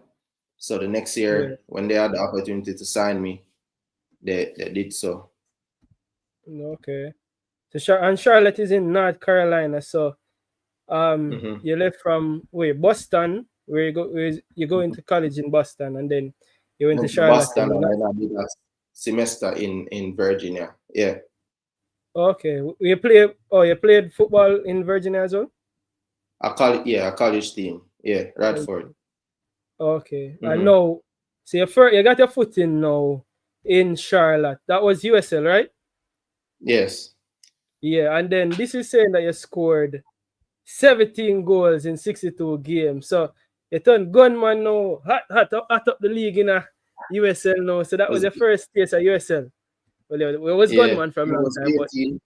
Speaker 2: So the next year, when they had the opportunity to sign me, they did so.
Speaker 1: Okay. So and Charlotte is in North Carolina. So you left from Boston, where you go into college in Boston, and then you went to Charlotte.
Speaker 2: Boston, and then I did a semester in Virginia. Yeah.
Speaker 1: Okay. You played football in Virginia as well?
Speaker 2: A college team. Yeah, Radford.
Speaker 1: Okay. And now, so you got your foot in now in Charlotte. That was USL, right?
Speaker 2: Yes.
Speaker 1: Yeah, and then this is saying that you scored 17 goals in 62 games. So you turned gunman now, hot up the league in a USL now. So that was your first taste of USL. Well, it was gunman from
Speaker 2: long time, 18,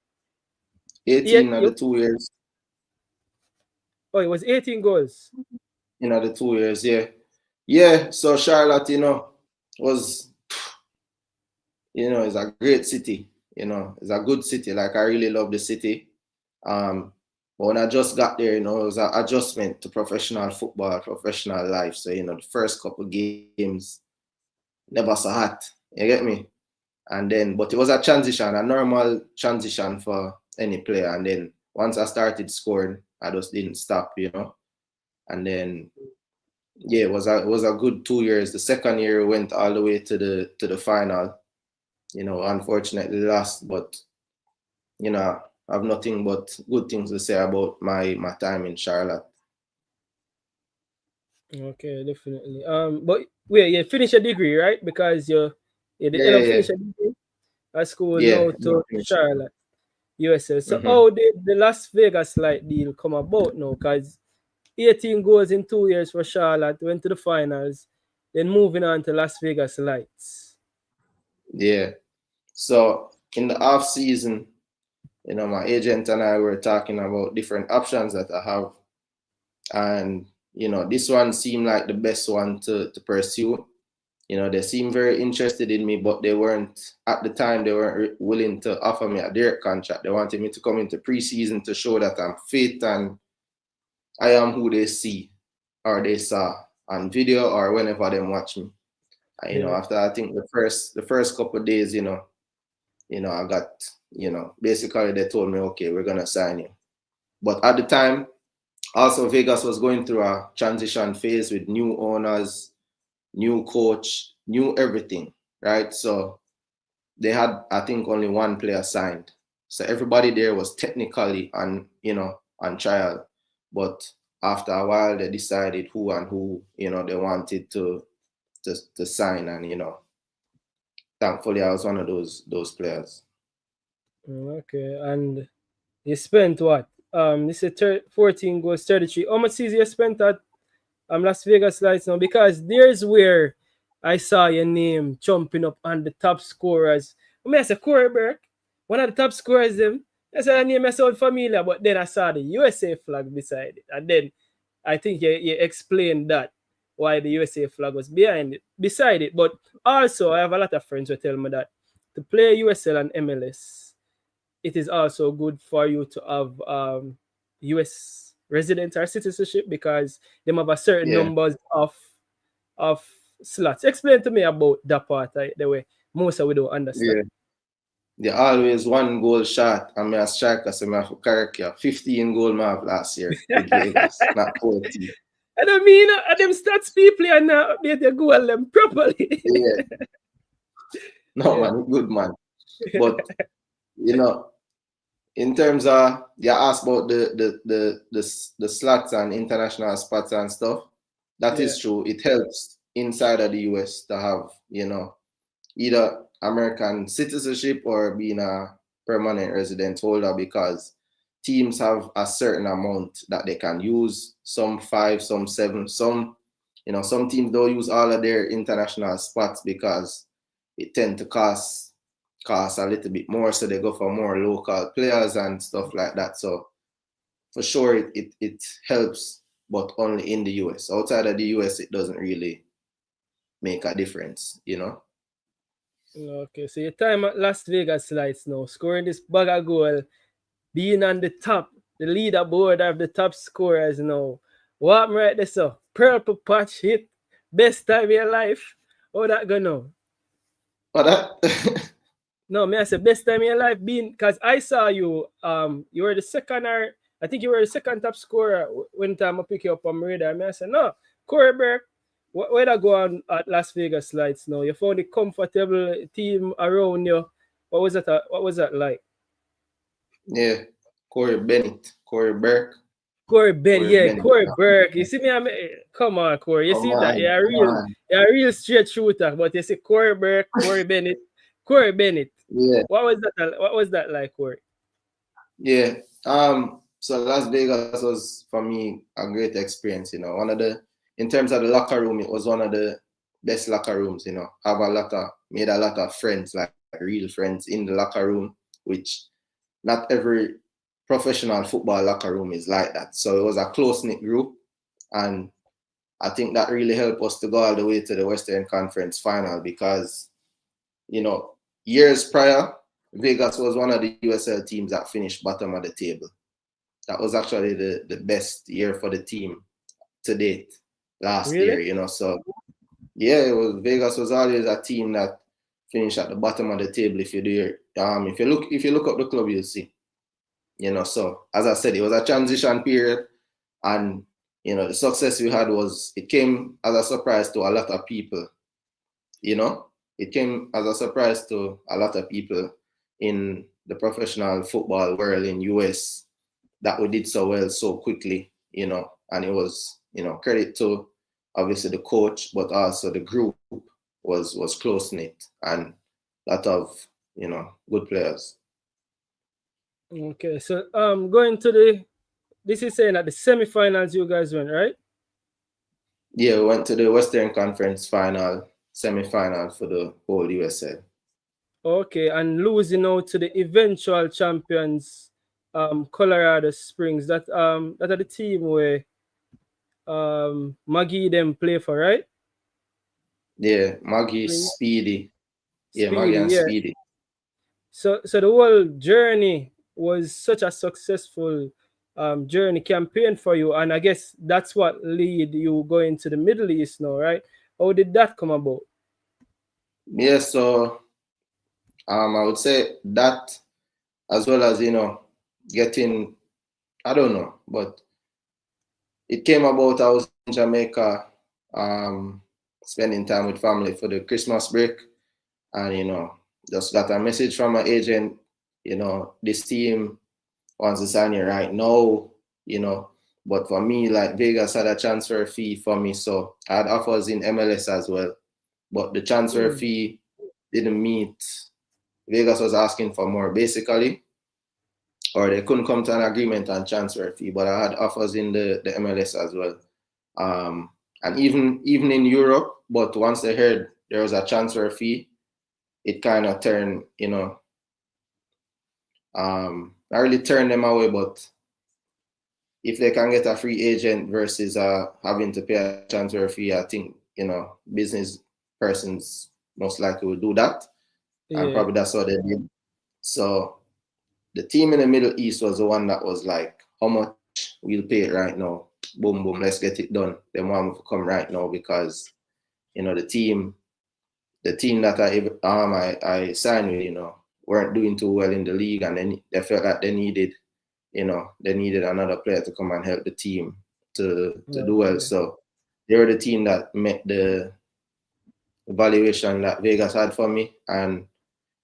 Speaker 2: but 18 in the 2 years.
Speaker 1: Oh, it was 18 goals.
Speaker 2: In the 2 years, yeah. Yeah, so Charlotte, was, it's a great city. It's a good city. Like I really love the city. But when I just got there, it was an adjustment to professional football, professional life. So, the first couple games never so hot. You get me? And then, but it was a transition, a normal transition for any player. And then once I started scoring, I just didn't stop. And then, yeah, it was a good 2 years. The second year went all the way to the final. Unfortunately lost, but I have nothing but good things to say about my time in Charlotte.
Speaker 1: Okay, definitely. But wait, you finish a degree, right? Because you did
Speaker 2: Yeah,
Speaker 1: end
Speaker 2: yeah,
Speaker 1: up
Speaker 2: yeah,
Speaker 1: finish a degree at school
Speaker 2: yeah.
Speaker 1: now
Speaker 2: Not
Speaker 1: to
Speaker 2: finished.
Speaker 1: Charlotte, USA. So
Speaker 2: Mm-hmm.
Speaker 1: how did the Las Vegas light deal come about now? Because 18 goals in 2 years for Charlotte, went to the finals, then moving on to Las Vegas Lights.
Speaker 2: Yeah. So in the off season, my agent and I were talking about different options that I have, and this one seemed like the best one to pursue. They seemed very interested in me, but they weren't at the time. They weren't willing to offer me a direct contract. They wanted me to come into preseason to show that I'm fit and I am who they see or they saw on video or whenever they watch me. And,
Speaker 1: Yeah.
Speaker 2: after I think the first couple of days, I got, basically they told me, okay, we're gonna sign you. But at the time, also Vegas was going through a transition phase with new owners, new coach, new everything, right? So they had, I think, only one player signed. So everybody there was technically on trial. But after a while, they decided who and who, they wanted to sign. And, thankfully, I was one of those players.
Speaker 1: Okay. And you spent what? This is 14 goals, 33. How much season you spent at Las Vegas Lights now? Because there's where I saw your name jumping up on the top scorers. I mean, I said Corey Burke, one of the top scorers. Them. I said, the name I sound familiar, but then I saw the USA flag beside it. And then I think you explained that why the USA flag was behind it, beside it. But also, I have a lot of friends who tell me that to play USL and MLS, it is also good for you to have US resident or citizenship because they have a certain
Speaker 2: Yeah,
Speaker 1: numbers of slots. Explain to me about that part, the way most of we don't understand.
Speaker 2: yeah. They always one goal shot. I'm a striker, so I have to correct you. 15 goal I have last year with Vegas, not 40.
Speaker 1: And I mean, them stats people and update your goal them properly.
Speaker 2: Yeah, no
Speaker 1: Yeah,
Speaker 2: man, good man. But you know, in terms of you asked about the slots and international spots and stuff, that
Speaker 1: yeah,
Speaker 2: is true. It helps inside of the US to have, either American citizenship or being a permanent resident holder because teams have a certain amount that they can use, some 5, some 7, some teams don't use all of their international spots because it tend to cost a little bit more, so they go for more local players and stuff like that. So for sure it helps, but only in the US. Outside of the US it doesn't really make a difference.
Speaker 1: Okay, so your time at Las Vegas Lights now, scoring this bag of goal, being on the top, the leaderboard of the top scorers now. What happened right there, so? Purple patch hit, best time of your life. How that go now?
Speaker 2: But that
Speaker 1: No, me I say best time of your life being because I saw you. You were the second, or I think you were the second top scorer when time I pick you up on my radar. Me I said no, Corey Burke. Where that go on at Las Vegas Lights now? You found a comfortable team around you. What was that like?
Speaker 2: yeah, Corey Burke,
Speaker 1: Corey Bennett,
Speaker 2: Corey
Speaker 1: yeah,
Speaker 2: Bennett.
Speaker 1: Corey Burke. You see me, come on, Corey. You
Speaker 2: Come
Speaker 1: see that?
Speaker 2: on, come on.
Speaker 1: You're a real straight shooter. But you see Corey Burke, Corey Bennett, Corey Bennett.
Speaker 2: Yeah,
Speaker 1: What was that? What was that like, Corey?
Speaker 2: yeah. So Las Vegas was for me a great experience. One of the in terms of the locker room, it was one of the best locker rooms. Have made a lot of friends, like real friends in the locker room, which not every professional football locker room is like that. So it was a close knit group, and I think that really helped us to go all the way to the Western Conference final because, you know, years prior, Vegas was one of the USL teams that finished bottom of the table. That was actually the best year for the team to date last year,
Speaker 1: Really?
Speaker 2: you know. So yeah, it was Vegas was always a team that finished at the bottom of the table. If you do your if you look up the club, you'll see. You know, so as I said, it was a transition period, and you know, the success we had it came as a surprise to a lot of people. You know, it came as a surprise to a lot of people in the professional football world in US that we did so well so quickly, you know, and it was, you know, credit to obviously the coach, but also the group was close knit and a lot of, you know, good players.
Speaker 1: Okay, so going to this is saying that the semifinals you guys went, right?
Speaker 2: Yeah, we went to the Western Conference final, semi-final for the whole USL.
Speaker 1: Okay, and losing out to the eventual champions, Colorado Springs. That are the team where Maggie them play for, right?
Speaker 2: Yeah, Maggie,
Speaker 1: Spring
Speaker 2: Speedy. Yeah, Maggie
Speaker 1: Speedy,
Speaker 2: and
Speaker 1: yeah.
Speaker 2: Speedy.
Speaker 1: So the whole journey was such a successful journey campaign for you, and I guess that's what lead you going to the Middle East now, right? How did that come about?
Speaker 2: Yeah, so I would say that as well as, you know, getting, I don't know, but it came about. I was in Jamaica, um, spending time with family for the Christmas break, and you know, just got a message from my agent. You know, this team wants to sign you right now. You know, but for me, like Vegas had a transfer fee for me, so I had offers in MLS as well, but the transfer
Speaker 1: Mm,
Speaker 2: fee didn't meet. Vegas was asking for more, basically, or they couldn't come to an agreement on transfer fee. But I had offers in the MLS as well. And even in Europe, but once they heard there was a transfer fee, it kind of turned, you know, I really turned them away. But if they can get a free agent versus having to pay a transfer fee, I think, you know, business persons most likely will do that, and
Speaker 1: yeah,
Speaker 2: probably that's what they did. So the team in the Middle East was the one that was like, how much we'll pay it right now? Boom, boom, let's get it done. They want me to come right now because, you know, the team that I signed with, you know, weren't doing too well in the league, and then they felt like they needed another player to come and help the team to do well.
Speaker 1: okay,
Speaker 2: So they were the team that met the evaluation that Vegas had for me, and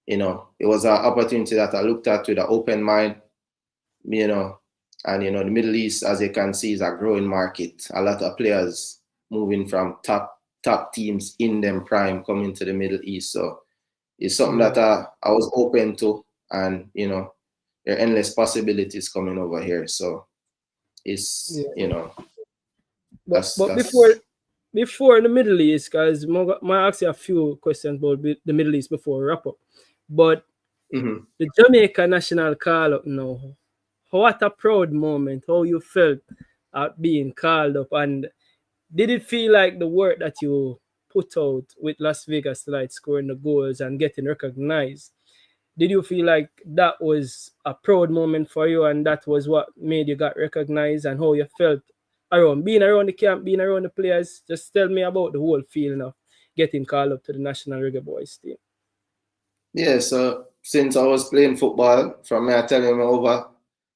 Speaker 2: you know, it was an opportunity that I looked at with an open mind, you know, and you know, the Middle East, as you can see, is a growing market. A lot of players moving from top teams in them prime coming to the Middle East. So it's something
Speaker 1: yeah,
Speaker 2: that I was open to, and you know, there are endless possibilities coming over here. So it's,
Speaker 1: yeah.
Speaker 2: you know,
Speaker 1: But
Speaker 2: that's
Speaker 1: before the Middle East, guys, I ask you a few questions about the Middle East before we wrap up. But
Speaker 2: mhm.
Speaker 1: the Jamaica national call up now, what a proud moment! How you felt at being called up, and did it feel like the work that you put out with Las Vegas Lights scoring the goals and getting recognized? Did you feel like that was a proud moment for you and that was what made you got recognized and how you felt around being around the camp, being around the players? Just tell me about the whole feeling of getting called up to the National Reggae Boys team.
Speaker 2: Yeah, so since I was playing football, from me I tell you over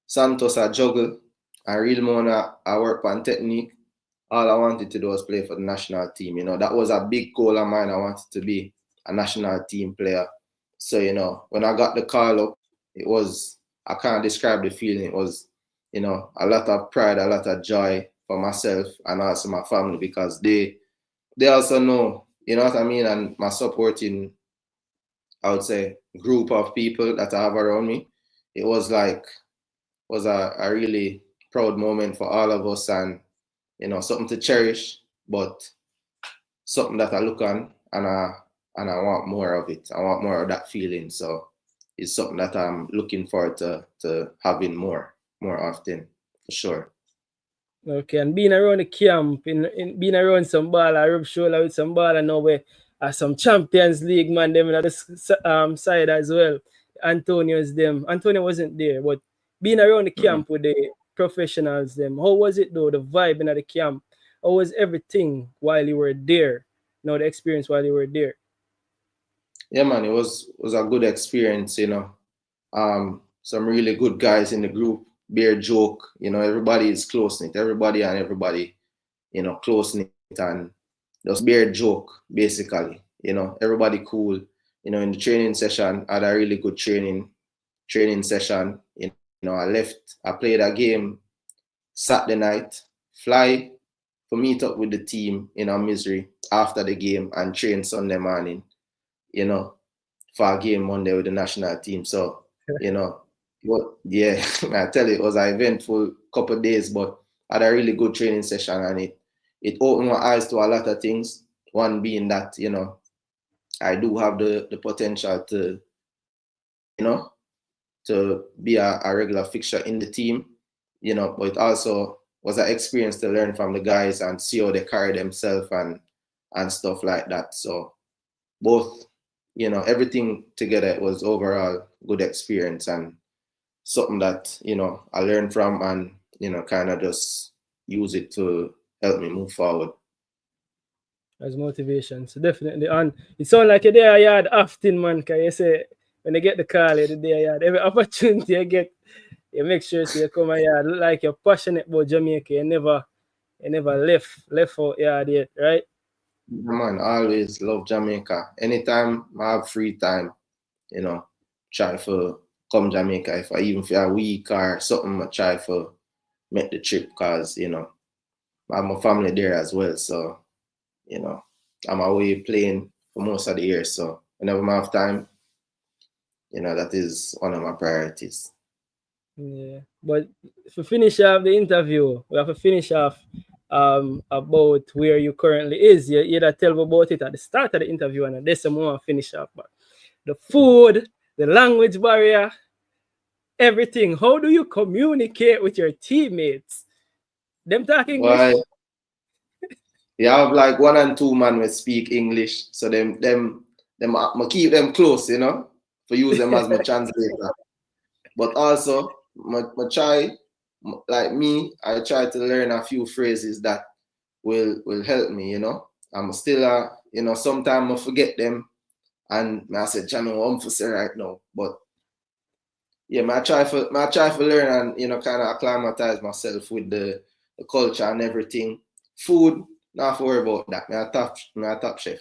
Speaker 2: Santos I juggle. I really wanna I work on technique. All I wanted to do was play for the national team. You know, that was a big goal of mine. I wanted to be a national team player. So, you know, when I got the call up, it was I can't describe the feeling. It was, you know, a lot of pride, a lot of joy for myself and also my family because they also know, you know what I mean, and my supporting, I would say, group of people that I have around me. It was like was a really proud moment for all of us, and you know, something to cherish, but something that I look on and I want more of it. I want more of that feeling. So it's something that I'm looking forward to having more often, for sure.
Speaker 1: Okay, and being around the camp, in being around some ball, I rub shoulder with some ball, and now we are some Champions League man them on the side as well. Antonio's them. Antonio wasn't there, but being around the
Speaker 2: Mm-hmm.
Speaker 1: camp with the professionals them, how was it though? The vibe in the camp, how was everything while you were there? You know, the experience while you were there.
Speaker 2: Yeah, man, it was a good experience, you know. Some really good guys in the group. Bear joke, you know, everybody is close knit. Everybody and everybody, you know, close knit and just bear joke, basically. You know, everybody cool. You know, in the training session, I had a really good training session. You know, I played a game Saturday night, fly for meet up with the team in our misery after the game and train Sunday morning, you know, for a game Monday with the national team. So, you know, yeah, I tell you, it was an eventful couple of days, but I had a really good training session and it opened my eyes to a lot of things. One being that, you know, I do have the potential to, you know, to be a regular fixture in the team, you know, but it also was an experience to learn from the guys and see how they carry themselves and stuff like that. So both, you know, everything together was overall good experience and something that, you know, I learned from and, you know, kind of just use it to help me move forward.
Speaker 1: As motivation. So definitely. And it sounds like you're there yard often, man. Can you say when you get the call, you're there yard. Every opportunity you get, you make sure so you come here. Look like you're passionate about Jamaica. You never left out yard yet, right?
Speaker 2: Yeah, man, I always love Jamaica. Anytime I have free time, you know, try for come Jamaica if I even for a week or something, I try for make the trip because, you know, I have my family there as well. So, you know, I'm away playing for most of the year. So whenever I have time, you know, that is one of my priorities.
Speaker 1: Yeah. But to finish off the interview, we have to finish off about where you currently is. You either tell me about it at the start of the interview and there's some more finish off. But the food, the language barrier, everything. How do you communicate with your teammates? Them talk
Speaker 2: Why?
Speaker 1: English?
Speaker 2: You have like one and two man will speak English. So them I keep them close, you know, for use them as my translator. But also, my try, like me, I try to learn a few phrases that will help me, you know. I'm still, you know, sometimes I forget them and I said, Johnny, what I'm for say right now. But yeah, I try for learn and, you know, kind of acclimatize myself with the culture and everything. Food, not to worry about that. Me a top chef.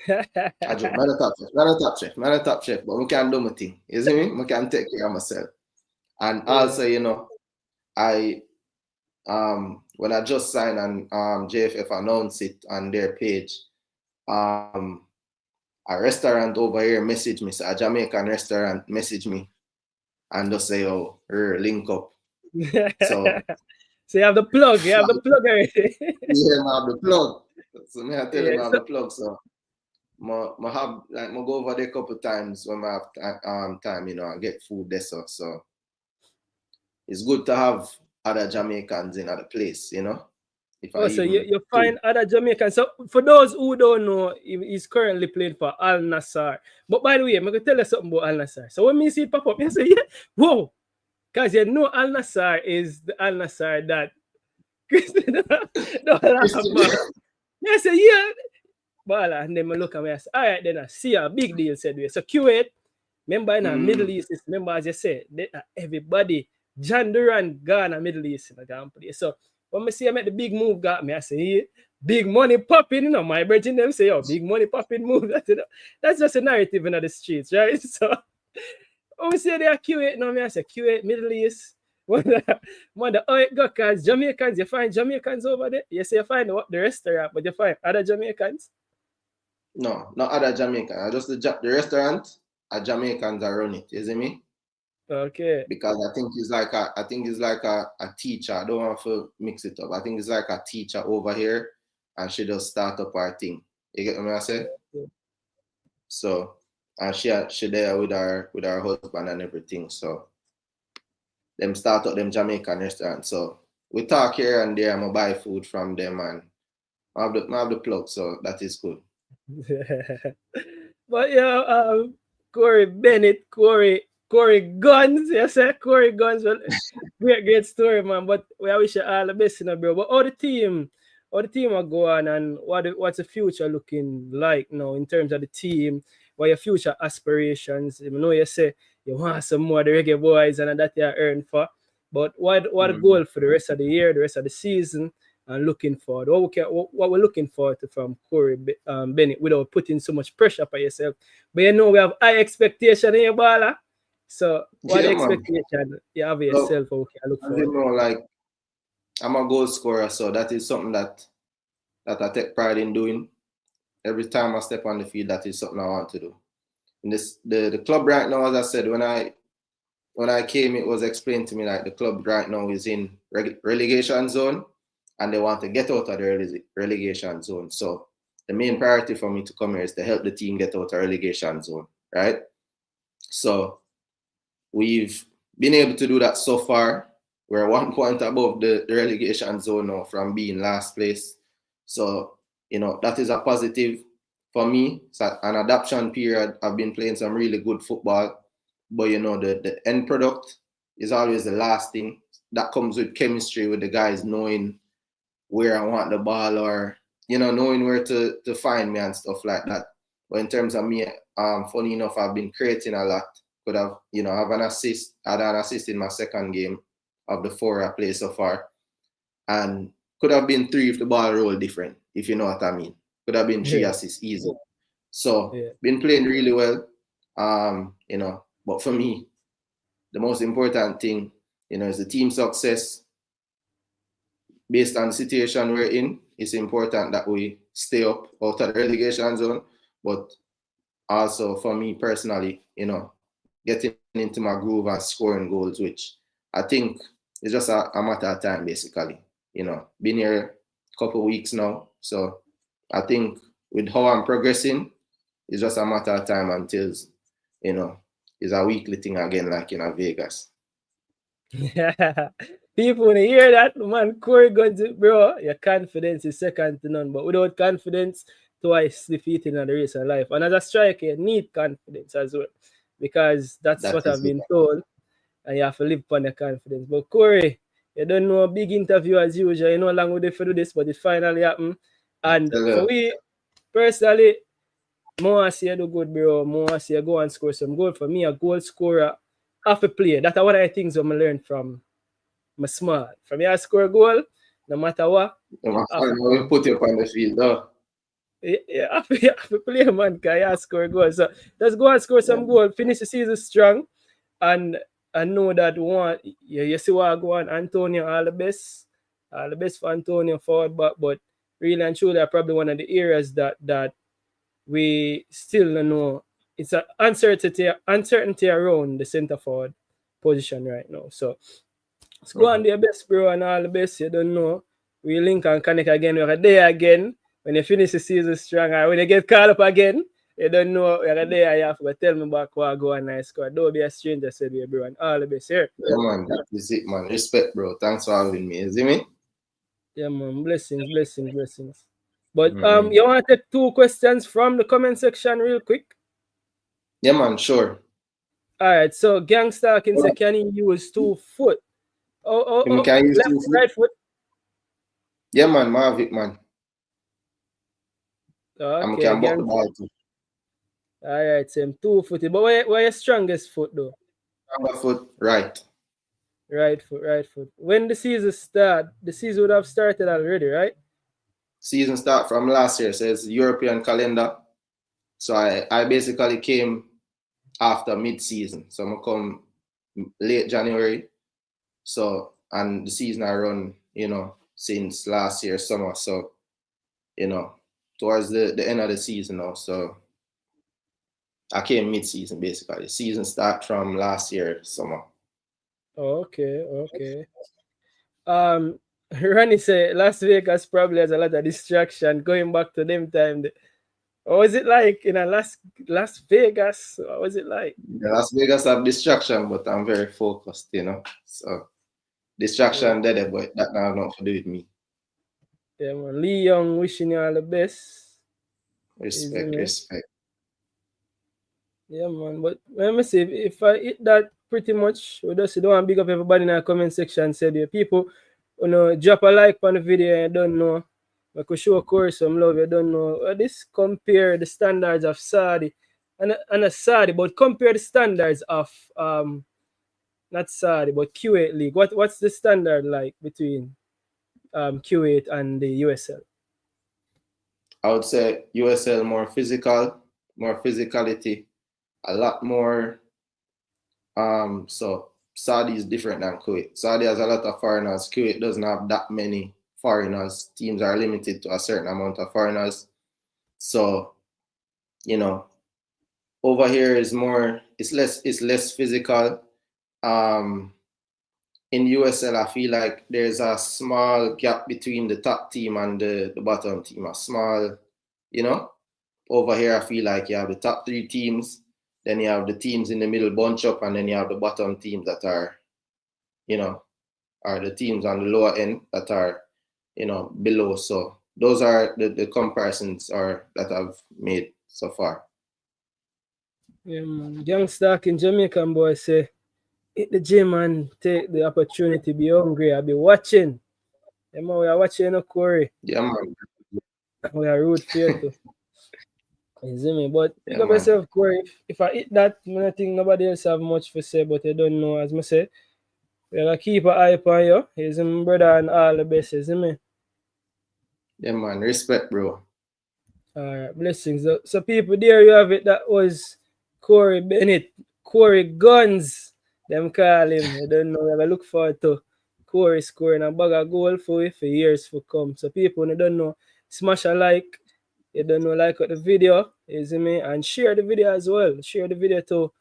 Speaker 2: I joke, man a top chef, man a top chef, man a top chef, but we can do my thing. You see me? I can take care of myself. And
Speaker 1: Yeah.
Speaker 2: also, you know, I when I just signed and JFF announced it on their page, um a restaurant over here messaged me, so a Jamaican restaurant messaged me and just say, oh, link up. So
Speaker 1: So you have the plug. You have the plug already.
Speaker 2: yeah, I have the plug. So me I tell
Speaker 1: Yeah.
Speaker 2: him I have
Speaker 1: So,
Speaker 2: the plug. So I have like I go over there a couple times when I have time, you know, and get food there. So it's good to have other Jamaicans in other place, you know. If I
Speaker 1: oh, so you,
Speaker 2: even
Speaker 1: you
Speaker 2: two.
Speaker 1: find other Jamaicans. So for those who don't know, he's currently playing for Al Nassr. But by the way, I'm going to tell you something about Al Nassr. So when me see it pop up, I say, yeah, whoa. Because you know Al Nassr is the Al Nassr that Christian don't laugh
Speaker 2: Christian.
Speaker 1: about. I say, yeah. But and then I look at me and say, all right, then I see a big deal said we. So Kuwait, remember in the Middle
Speaker 2: Mm.
Speaker 1: East, remember as you said, everybody, John Duran gone in the Middle East in the play. So when I see I make the big move got me, I say, yeah, big money popping, my brethren them say, oh, big money popping move. That's just a narrative in the streets, right? So when we say they are Kuwait, no, me I say Kuwait, Middle East. Wonder how it go, cause Jamaicans, you find Jamaicans over there. You say you find the restaurant, but you find other Jamaicans.
Speaker 2: No, not other Jamaican. I just the restaurant, a Jamaicans are run it. You see me?
Speaker 1: Okay.
Speaker 2: Because I think it's like a teacher. I don't want to mix it up. I think it's like a teacher over here, and she just start up her thing. You get what I say? So, and she there with her husband and everything. So them start up them Jamaican restaurant. So we talk here and there. I'm buy food from them and I have the plug, so that is good.
Speaker 1: But yeah, Corey Bennett, Corey Guns, yes, sir, Corey Guns. Well, great story, man. But we wish you all the best, bro. But how the team are going, and what's the future looking like now in terms of the team? What your future aspirations? You know, you say you want some more of the Reggae Boys and that you earn for. But what a goal for the rest of the year, the rest of the season, and looking forward. What we're looking forward to from Corey Bennett without putting so much pressure on yourself. But you know we have high expectation in your baller. So what
Speaker 2: Yeah, man.
Speaker 1: expectation you have of
Speaker 2: So,
Speaker 1: yourself, what we can look
Speaker 2: as you
Speaker 1: forward
Speaker 2: know, like I'm a goal scorer, so that is something that I take pride in doing. Every time I step on the field, that is something I want to do. And the club right now, as I said, when I came, it was explained to me like the club right now is in relegation zone, and they want to get out of the relegation zone. So the main priority for me to come here is to help the team get out of relegation zone, right? So we've been able to do that so far. We're 1 point above the relegation zone now from being last place. So, that is a positive for me. It's an adaptation period. I've been playing some really good football, but the end product is always the last thing. That comes with chemistry with the guys knowing where I want the ball or, knowing where to find me and stuff like that. But in terms of me, funny enough, I've been creating a lot. Could have, have an assist. I had an assist in my second game of the 4 I played so far. And could have been 3 if the ball rolled different, if you know what I mean. Could have been 3 assists easy. So, been playing really well. But for me, the most important thing, is the team success. Based on the situation we're in, it's important that we stay up out of the relegation zone. But also for me personally, getting into my groove and scoring goals, which I think is just a matter of time, basically. Been here a couple of weeks now. So I think with how I'm progressing, it's just a matter of time until, it's a weekly thing again, like in Vegas.
Speaker 1: People when they hear that, man, Corey Guns, bro, your confidence is second to none. But without confidence, twice defeating in the race of life. And as a striker, you need confidence as well. Because that's what I've been told. And you have to live upon your confidence. But Corey, you don't know a big interview as usual. You know how long we did for do this, but it finally happened. And for me, personally, more I see you do good, bro. More I see you go and score some goal. For me, a goal scorer half a play. That's one of the things I'm learned from my small. From me, I score a goal, no matter what.
Speaker 2: We'll put you up on the field, though.
Speaker 1: Yeah, half a play, man, because you score a goal. So let's go and score some goal. Finish the season strong. And I know that you see what I go on. Antonio, all the best. All the best for Antonio forward back. But really and truly, probably one of the areas that we still don't know. It's an uncertainty around the center forward position right now. So let's go and do your best, bro, and all the best. You don't know. We link and connect again. We're there again. When you finish the season strong, or when you get called up again, you don't know we're there. You have to tell me back what I go and I score. Don't be a stranger, said we, bro, and all the best here.
Speaker 2: Yeah, man, that is it, man. Respect, bro. Thanks for having me. You see me?
Speaker 1: Yeah, man. Blessings. But you want to take 2 questions from the comment section real quick?
Speaker 2: Yeah, man, sure.
Speaker 1: All right, so Gangster can say, can he use 2 foot?
Speaker 2: Can use
Speaker 1: left,
Speaker 2: 2 foot?
Speaker 1: right foot?
Speaker 2: Yeah, man, Marvick, man.
Speaker 1: Okay,
Speaker 2: can the ball too.
Speaker 1: All right, same 2-footed. But where your strongest foot, though?
Speaker 2: Stronger foot, right.
Speaker 1: Right foot. When the season start, the season would have started already, right?
Speaker 2: Season start from last year, so it's European calendar. So I basically came after mid-season. So I'm come late January. So, and the season I run, since last year summer. So, towards the end of the season now. So I came mid-season basically. Season start from last year summer.
Speaker 1: Okay. Ronnie say Las Vegas probably has a lot of distraction going back to them time. What was it like in a Las Vegas? What was it like?
Speaker 2: Yeah, Las Vegas have distraction, but I'm very focused, So Distraction dead, but that now have nothing to do with me.
Speaker 1: Yeah, man. Lee Young wishing you all the best. Easy,
Speaker 2: Respect,
Speaker 1: man.
Speaker 2: respect.
Speaker 1: Yeah, man. But let me see if I hit that pretty much. We just don't want to big up everybody in the comment section. Said yeah, people, drop a like on the video and you don't know. I could show Khori some love. You don't know. This compare the standards of Saudi and a Saudi, but compare the standards of not Saudi but Kuwait League. What's the standard like between Kuwait and the USL?
Speaker 2: I would say USL more physical, more physicality, a lot more. So Saudi is different than Kuwait. Saudi has a lot of foreigners. Kuwait doesn't have that many foreigners. Teams are limited to a certain amount of foreigners. So, you know, over here is more. It's less physical. In USL, I feel like there's a small gap between the top team and the bottom team. A small, you know. Over here, I feel like you have the top three teams, then you have the teams in the middle bunch up, and then you have the bottom teams that are, are the teams on the lower end that are, below. So those are the comparisons that I've made so far.
Speaker 1: Yeah, man. Young Stark in Jamaican boy say, hit the gym and take the opportunity, be hungry, I'll be watching. Yeah, man, we are watching Khori.
Speaker 2: Yeah, man.
Speaker 1: We are root for you too. You see me? But pick
Speaker 2: Yeah,
Speaker 1: up
Speaker 2: man.
Speaker 1: yourself, Khori. If I hit that, I think nobody else have much to say, but you don't know. As I say, we gotta keep an eye on you. You see me, brother, and all the best. You see me?
Speaker 2: Yeah, man. Respect, bro.
Speaker 1: Alright, blessings. So people, there you have it. That was Khori Bennett. Khori Guns. Them call him. I don't know. We gotta look forward to Khori scoring a bag of goal for years to come. So people, you don't know, smash a like. You don't know, like the video. You see me? And share the video as well. Share the video to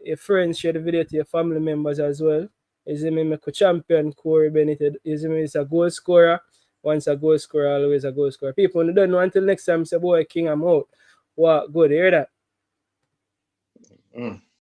Speaker 1: your friends. Share the video to your family members as well. You see me? Make a champion Khori Bennett. You see me? He's a goal scorer. Once a goal scorer, always a goal scorer. People don't know until next time, say, boy, King, I'm out. What? Good, hear that?